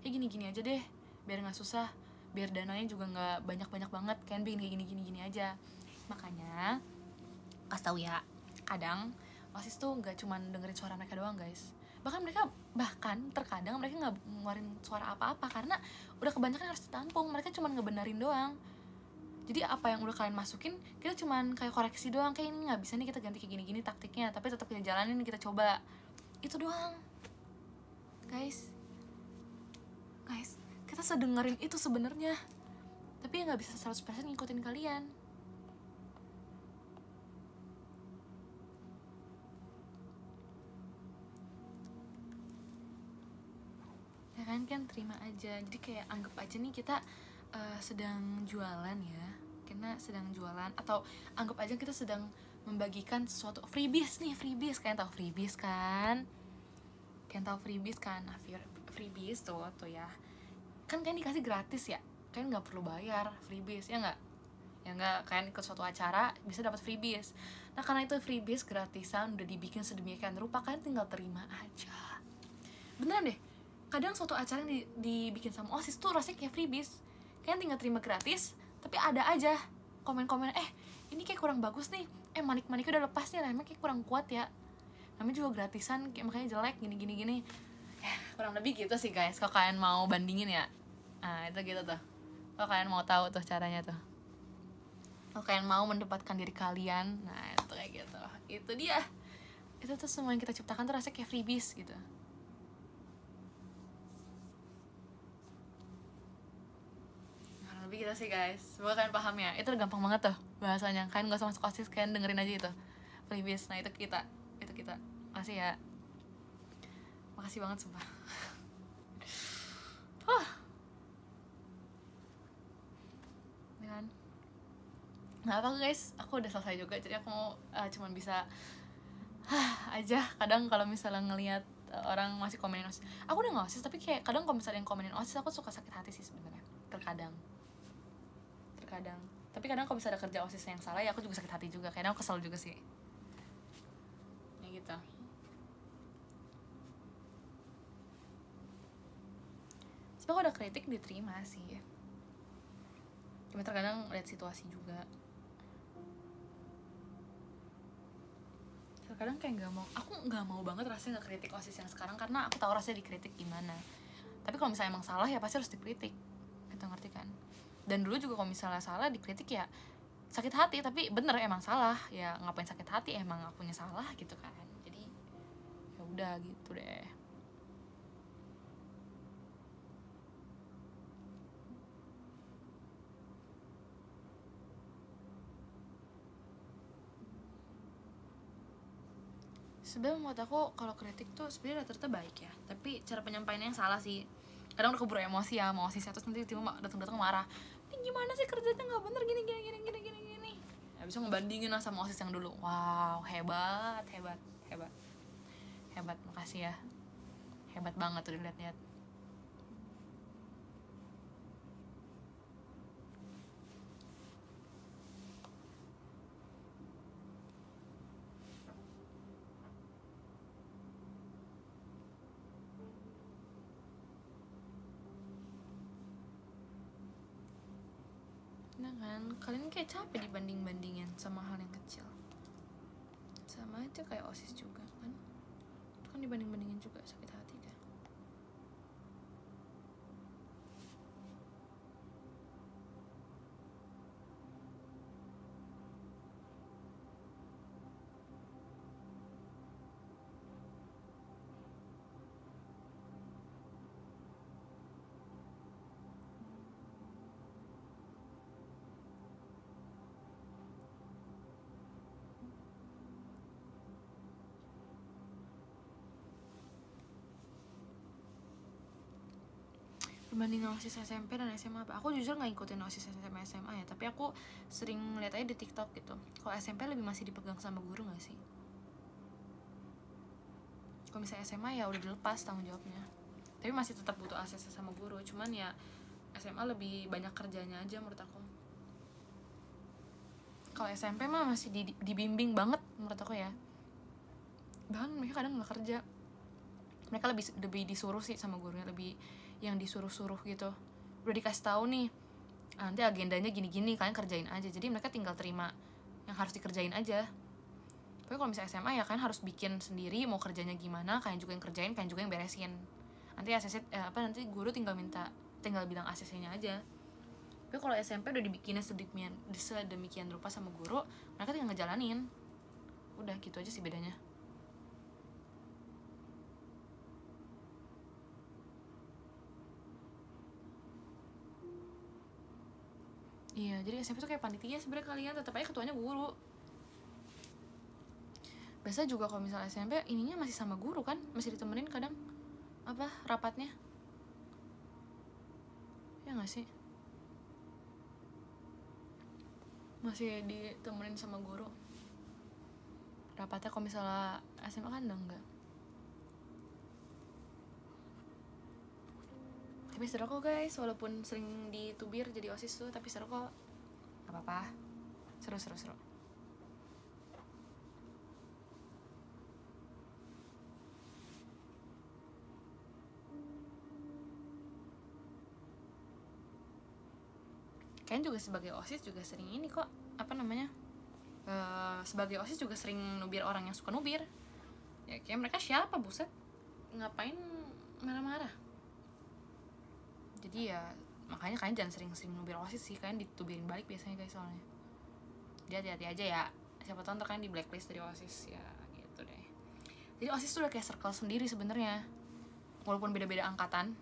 kayak gini aja deh biar nggak susah, biar dananya juga nggak banyak banget kan, bikin kayak gini aja. Makanya kasih tahu ya, kadang OSIS tuh nggak cuma dengerin suara mereka doang guys, bahkan terkadang mereka nggak ngeluarin suara apa-apa karena udah kebanyakan harus ditampung, mereka cuma ngebenerin doang. Jadi apa yang udah kalian masukin kita cuman kayak koreksi doang, kayak ini nggak bisa nih, kita ganti kayak gini taktiknya, tapi tetap kita jalanin, kita coba, itu doang guys. Kita sedengerin itu sebenarnya, tapi ya nggak bisa 100% ngikutin kalian. Ya kan terima aja, jadi kayak anggap aja nih kita sedang jualan ya, karena sedang jualan, atau anggap aja kita sedang membagikan sesuatu, freebies, kalian tahu freebies kan? Nah freebies tuh ya kan kalian dikasih gratis ya, kalian nggak perlu bayar freebies ya nggak, kalian ikut suatu acara bisa dapat freebies. Nah karena itu freebies gratisan udah dibikin sedemikian rupa, kalian tinggal terima aja. Beneran deh, kadang suatu acara yang dibikin sama OSIS tuh rasanya kayak freebies, kalian tinggal terima gratis, tapi ada aja komen-komen ini kayak kurang bagus nih, manik-maniknya udah lepas nih, remnya kayak kurang kuat ya. namanya juga gratisan, kayak makanya jelek gini ya kurang lebih gitu sih guys. Kalau kalian mau bandingin ya, nah itu gitu tuh. Kalau kalian mau tahu tuh caranya tuh, kalau kalian mau mendapatkan diri kalian, nah itu kayak gitu. Itu dia, itu tuh semua yang kita ciptakan tuh rasanya kayak freebies gitu. Lebih gitu sih guys, semoga kalian paham ya. Itu gampang banget tuh bahasanya, kalian gak usah masuk OSIS, kalian dengerin aja itu freebies. Nah itu kita makasih ya, makasih banget sumpah. Ya kan, nggak apa guys, aku udah selesai juga, jadi aku mau cuman bisa aja. Kadang kalau misalnya ngelihat orang masih komenin OSIS, aku udah nggak OSIS tapi kayak kadang kalau misalnya yang komenin OSIS aku suka sakit hati sih sebenarnya, terkadang. Tapi kadang kalau misalnya ada kerja OSIS yang salah ya aku juga sakit hati juga, kadang aku kesel juga sih ya gitu. Sebab kalau ada kritik diterima sih, cuma terkadang lihat situasi juga. Terkadang kayak aku nggak mau banget rasanya nggak kritik OSIS yang sekarang, karena aku tahu rasanya dikritik gimana. Tapi kalau misalnya emang salah ya pasti harus dikritik, kita ngerti kan. Dan dulu juga kalau misalnya salah dikritik ya sakit hati, tapi bener emang salah ya, ngapain sakit hati, emang akunya salah gitu kan. Jadi ya udah gitu deh. Sebenarnya menurut aku kalau kritik tuh sebenarnya rata-rata baik ya, tapi cara penyampaiannya yang salah sih. Kadang udah keburu emosi ya, mau OSIS terus nanti tiba-tiba datang marah, ini gimana sih kerjanya nggak bener gini. Ya bisa ngebandingin lah sama OSIS yang dulu. Wow, hebat, makasih ya, hebat banget tuh dilihat-lihat. Nah kan, kalian kayak capek dibanding-bandingin sama hal yang kecil. Sama aja kayak OSIS juga kan, itu kan dibanding-bandingin juga, sakit hati deh. Perbandingan OSIS SMP dan SMA apa? Aku jujur nggak ngikutin OSIS SMP SMA ya, tapi aku sering lihat aja di TikTok gitu. Kalau SMP lebih masih dipegang sama guru nggak sih? Kalau misalnya SMA ya udah dilepas tanggung jawabnya, tapi masih tetap butuh akses sama guru. Cuman ya SMA lebih banyak kerjanya aja menurut aku. Kalau SMP mah masih dibimbing banget menurut aku ya. Bahkan mereka kadang nggak kerja, mereka lebih disuruh sih sama gurunya, lebih yang disuruh-suruh gitu. Udah dikasih tahu nih, nanti agendanya gini-gini, kalian kerjain aja. Jadi mereka tinggal terima yang harus dikerjain aja. Tapi kalau misalnya SMA ya kalian harus bikin sendiri, mau kerjanya gimana, kalian juga yang kerjain, kalian juga yang beresin. Nanti nanti guru tinggal bilang ACC-nya aja. Tapi kalau SMP udah dibikinnya sedemikian rupa sama guru, mereka tinggal ngejalanin. Udah gitu aja sih bedanya. Iya, jadi SMP tuh kayak panitia sebenarnya, kalian tetap aja ketuanya guru. Biasa juga kalau misalnya SMP ininya masih sama guru kan, masih ditemenin kadang apa rapatnya, ya nggak sih, masih ditemenin sama guru rapatnya. Kalau misalnya SMA kan udah enggak. Tapi seru kok guys, walaupun sering ditubir jadi OSIS tuh, tapi seru kok, gak apa-apa, seru. Kalian juga sebagai OSIS juga sering ini kok, apa namanya, sebagai OSIS juga sering nubir orang yang suka nubir. Ya kayak mereka siapa, buset, ngapain marah-marah. Jadi ya makanya kalian jangan sering-sering nubir OSIS sih, kalian ditubirin balik biasanya guys soalnya. Dia hati-hati aja ya, siapa tahu ntar kalian di blacklist dari OSIS ya gitu deh. Jadi OSIS tuh udah kayak circle sendiri sebenarnya, walaupun beda-beda angkatan,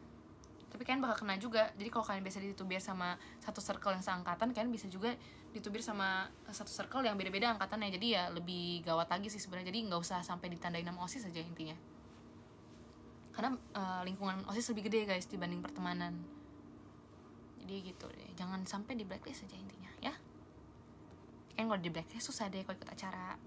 tapi kalian bakal kena juga. Jadi kalau kalian biasa ditubir sama satu circle yang seangkatan, kalian bisa juga ditubir sama satu circle yang beda-beda angkatannya. Jadi ya lebih gawat lagi sih sebenarnya. Jadi nggak usah sampai ditandain nama OSIS aja intinya, karena lingkungan OSIS lebih gede guys dibanding pertemanan. Jadi gitu deh, jangan sampai di blacklist aja intinya ya. Kan kalau di blacklist susah deh kalau ikut acara.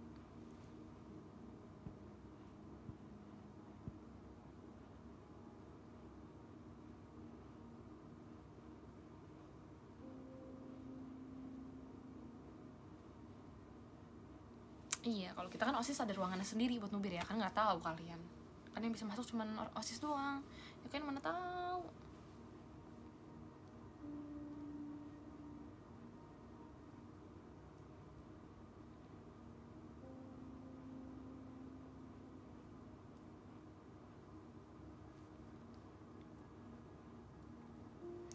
Iya, kalau kita kan OSIS ada ruangannya sendiri buat nubir ya, kan nggak tahu kalian. Kan yang bisa masuk cuma OSIS doang. Ya kan mana tahu.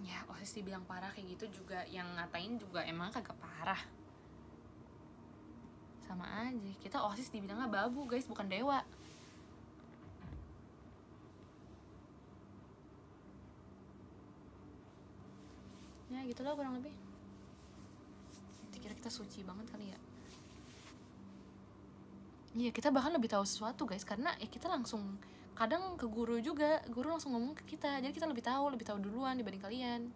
Ya, OSIS dibilang parah kayak gitu juga, yang ngatain juga emang kagak parah. Sama aja, kita OSIS dibilangnya babu guys, bukan dewa. Ya gitulah kurang lebih. Kira kita suci banget kali ya. Iya, kita bahkan lebih tahu sesuatu guys, karena ya kita langsung kadang ke guru juga, guru langsung ngomong ke kita, jadi kita lebih tahu duluan dibanding kalian.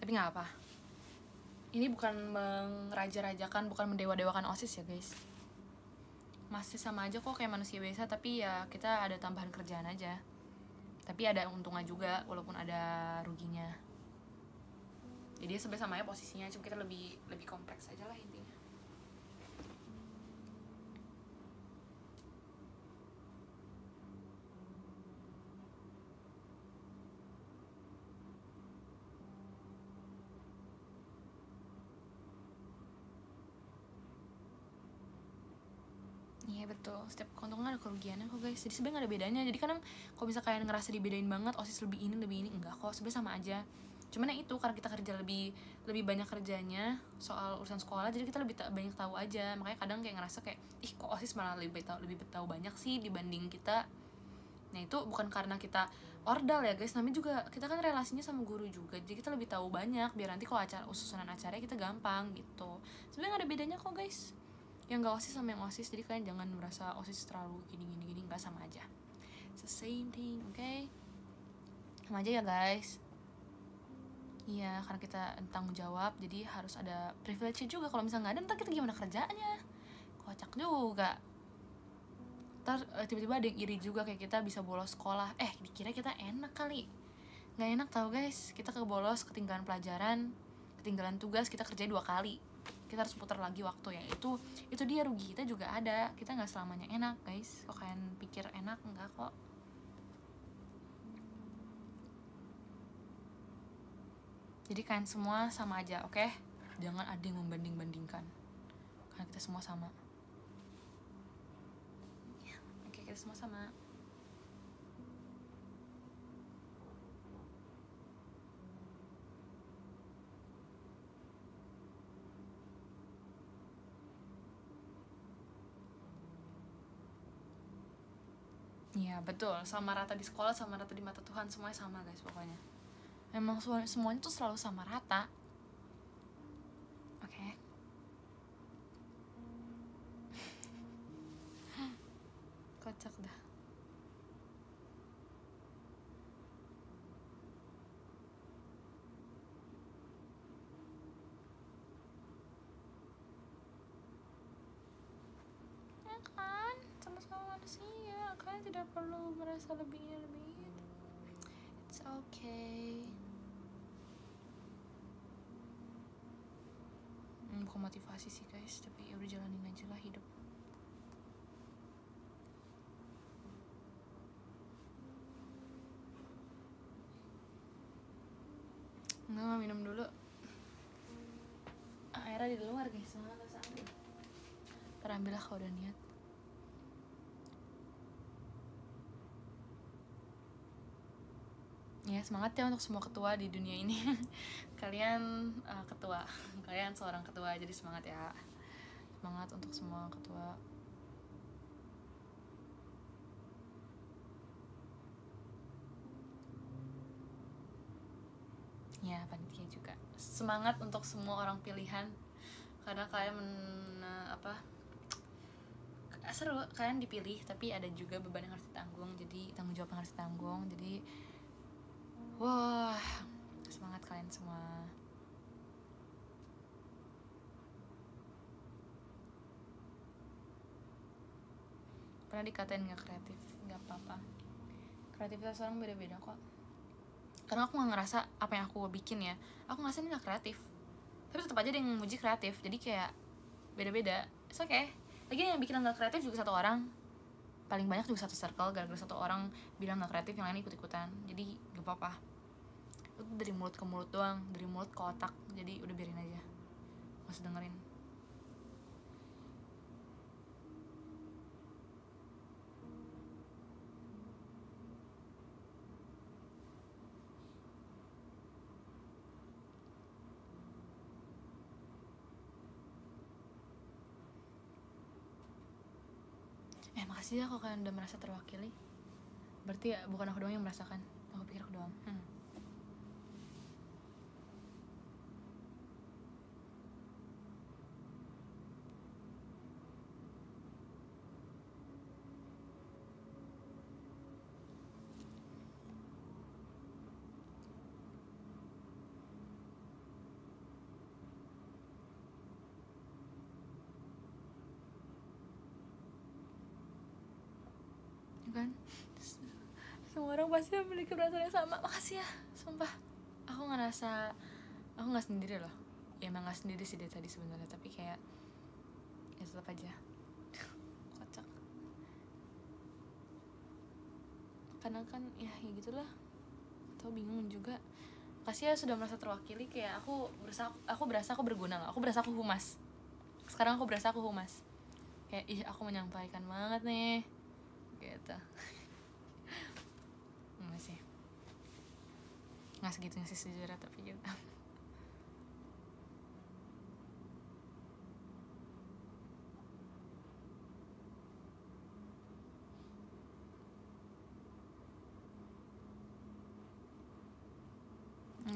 Tapi nggak apa, ini bukan meraja-rajakan, bukan mendewa-dewakan OSIS ya guys. Masih sama aja kok kayak manusia biasa, tapi ya kita ada tambahan kerjaan aja. Tapi ada untungnya juga, walaupun ada ruginya. Jadi sebenarnya sama aja posisinya, cuma kita lebih kompleks aja lah intinya. Iya betul, setiap keuntungan ada kerugiannya kok guys. Jadi sebenarnya gak ada bedanya. Jadi kadang kalau bisa kalian ngerasa dibedain banget, OSIS lebih ini, enggak kok, sebenarnya sama aja. Cuman ya itu, karena kita kerja lebih banyak kerjanya soal urusan sekolah, jadi kita lebih banyak tahu aja. Makanya kadang kayak ngerasa kayak, ih kok OSIS malah lebih tahu banyak sih dibanding kita. Nah itu bukan karena kita ordal ya guys, namanya juga kita kan relasinya sama guru juga, jadi kita lebih tahu banyak, biar nanti kalau susunan acaranya kita gampang gitu. Sebenarnya gak ada bedanya kok guys, yang gak OSIS sama yang OSIS. Jadi kalian jangan merasa OSIS terlalu gini, nggak, sama aja, it's the same thing, oke? Sama aja ya guys. Iya, karena kita tanggung jawab, jadi harus ada privilege juga. Kalau misalnya nggak ada, ntar kita gimana kerjanya? Kocak juga. Ntar tiba-tiba ada yang iri juga, kayak kita bisa bolos sekolah. Dikira kita enak kali. Nggak enak tau guys, kita kebolos, ketinggalan pelajaran, ketinggalan tugas, kita kerjain 2 kali. Kita harus putar lagi waktu ya. Itu dia rugi kita juga ada. Kita nggak selamanya enak guys. Kok kalian pikir enak, enggak kok. Jadi kalian semua sama aja, oke? Jangan ada yang membanding-bandingkan, karena kita semua sama. Oke, kita semua sama. Iya betul, sama rata di sekolah, sama rata di mata Tuhan, semuanya sama guys pokoknya. Emang semuanya tuh selalu sama rata. Oke. Kocak dah. Ya kan, sama-sama manusia, kalian tidak perlu merasa lebih ini. It's okay. Bukan motivasi sih guys, tapi ya udah jalanin aja lah hidup. Nah, minum dulu. Airnya di luar guys, mana tas ambil. Terambillah kalau udah niat. Ya semangat ya untuk semua ketua di dunia ini. Kalian ketua, kalian seorang ketua, jadi semangat ya. Semangat untuk semua ketua. Ya panitia juga semangat untuk semua orang pilihan, karena kalian seru, kalian dipilih tapi ada juga beban yang harus ditanggung, jadi tanggung jawab yang harus ditanggung, jadi wah semangat kalian semua. Pernah dikatain gak kreatif? Gak apa-apa, kreativitas orang beda-beda kok. Karena aku gak ngerasa apa yang aku bikin ya, aku ngerasa ini gak kreatif, tapi tetap aja ada yang muji kreatif, jadi kayak beda-beda. It's okay. Lagi yang bikin gak kreatif juga satu orang, paling banyak juga satu circle. Gara-gara satu orang bilang gak kreatif, yang lain ikut-ikutan, jadi gak apa-apa. Itu dari mulut ke mulut doang, dari mulut ke otak, jadi udah biarin aja, gak usah dengerin. Makasih ya kalau kalian udah merasa terwakili. Berarti ya bukan aku doang yang merasakan. Aku pikir aku doang. Kan semua orang pasti memiliki perasaan yang sama. Makasih ya, sumpah. Aku ngerasa aku nggak sendiri loh. Ya emang nggak sendiri sih dari tadi sebenarnya, tapi kayak ya tetap aja kocak. Karena kan ya gitulah. Atau bingung juga. Makasih ya sudah merasa terwakili. Kayak aku berasa aku berguna loh. Aku berasa aku humas. Sekarang aku berasa aku humas. Kayak aku menyampaikan banget nih. Gitu. Enggak sih, nggak segitunya sih sejujurnya, tapi gitu.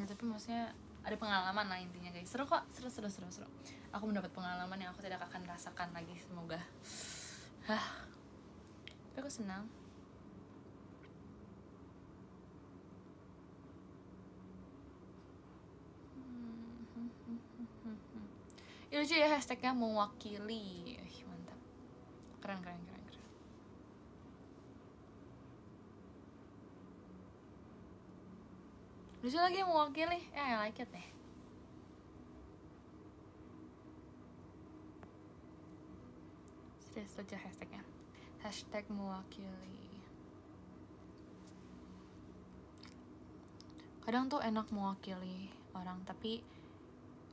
Tapi maksudnya ada pengalaman lah intinya guys. Seru kok, seru. Aku mendapat pengalaman yang aku tidak akan rasakan lagi, semoga. Tapi aku senang. Ya lucu ya hashtagnya mewakili. Mantap. Keren. Lucu lagi mewakili. I like it deh. Serius lucu hashtagnya. Hashtag mewakili. Kadang tuh enak mewakili orang, tapi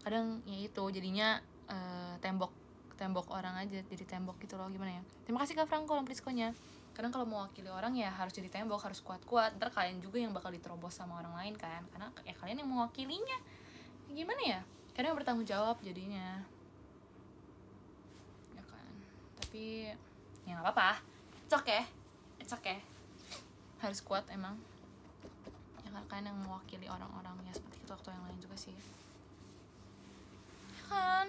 kadang ya itu jadinya tembok orang aja, jadi tembok gitu loh. Gimana ya, terima kasih Kak Franco Lampriskonya. Kadang kalau mewakili orang ya harus jadi tembok, harus kuat-kuat, ntar kalian juga yang bakal diterobos sama orang lain kan, karena ya kalian yang mewakilinya. Gimana ya, kadang bertanggung jawab jadinya ya kan. Tapi ya nggak apa-apa, it's okay. Harus kuat emang ya kan, kalian yang mewakili orang-orang ya seperti itu. Waktu yang lain juga sih ya kan.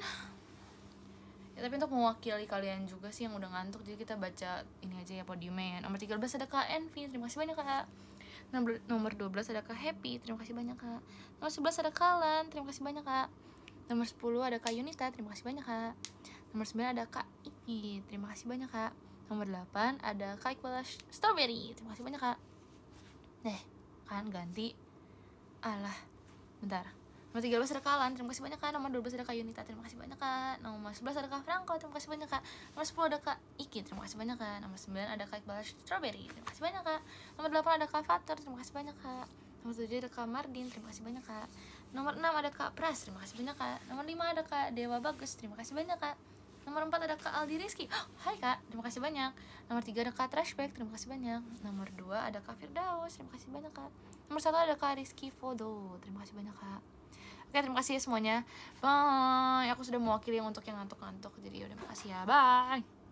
Ya tapi untuk mewakili kalian juga sih yang udah ngantuk, jadi kita baca ini aja ya podiumnya ya. Nomor 13 ada Kak Envy, terima kasih banyak Kak. Nomor 12 ada Kak Happy, terima kasih banyak Kak. Nomor 11 ada Kalan, terima kasih banyak Kak. Nomor 10 ada Kak Yunita, terima kasih banyak Kak. Nomor 9 ada Kak Iki, terima kasih banyak Kak. Nomor 8 ada Kak Iqbal Strawberry, terima kasih banyak Kak. Kan ganti. Alah, bentar. Nomor 13 ada Kalan, terima kasih banyak Kak. Nomor 12 ada Kak Yunita, terima kasih banyak Kak. Nomor 11 ada Kak Franco, terima kasih banyak Kak. Nomor 10 ada Kak Iki, terima kasih banyak Kak. Nomor 9 ada Kak Iqbal Strawberry, terima kasih banyak Kak. Nomor 8 ada Kak Fatur, terima kasih banyak Kak. Nomor 7 ada Kak Mardin, terima kasih banyak Kak. Nomor 6 ada Kak Pras, terima kasih banyak Kak. Nomor 5 ada Kak Dewa Bagus, terima kasih banyak Kak. Nomor 4 ada Kak Aldi Rizky, hai Kak, terima kasih banyak. Nomor 3 ada Kak Trashback, terima kasih banyak. Nomor 2 ada Kak Firdaus, terima kasih banyak Kak. Nomor 1 ada Kak Rizky Fodo, terima kasih banyak Kak. Oke, terima kasih ya semuanya. Bye. Aku sudah mewakili untuk yang ngantuk-ngantuk, jadi udah makasih ya. Bye.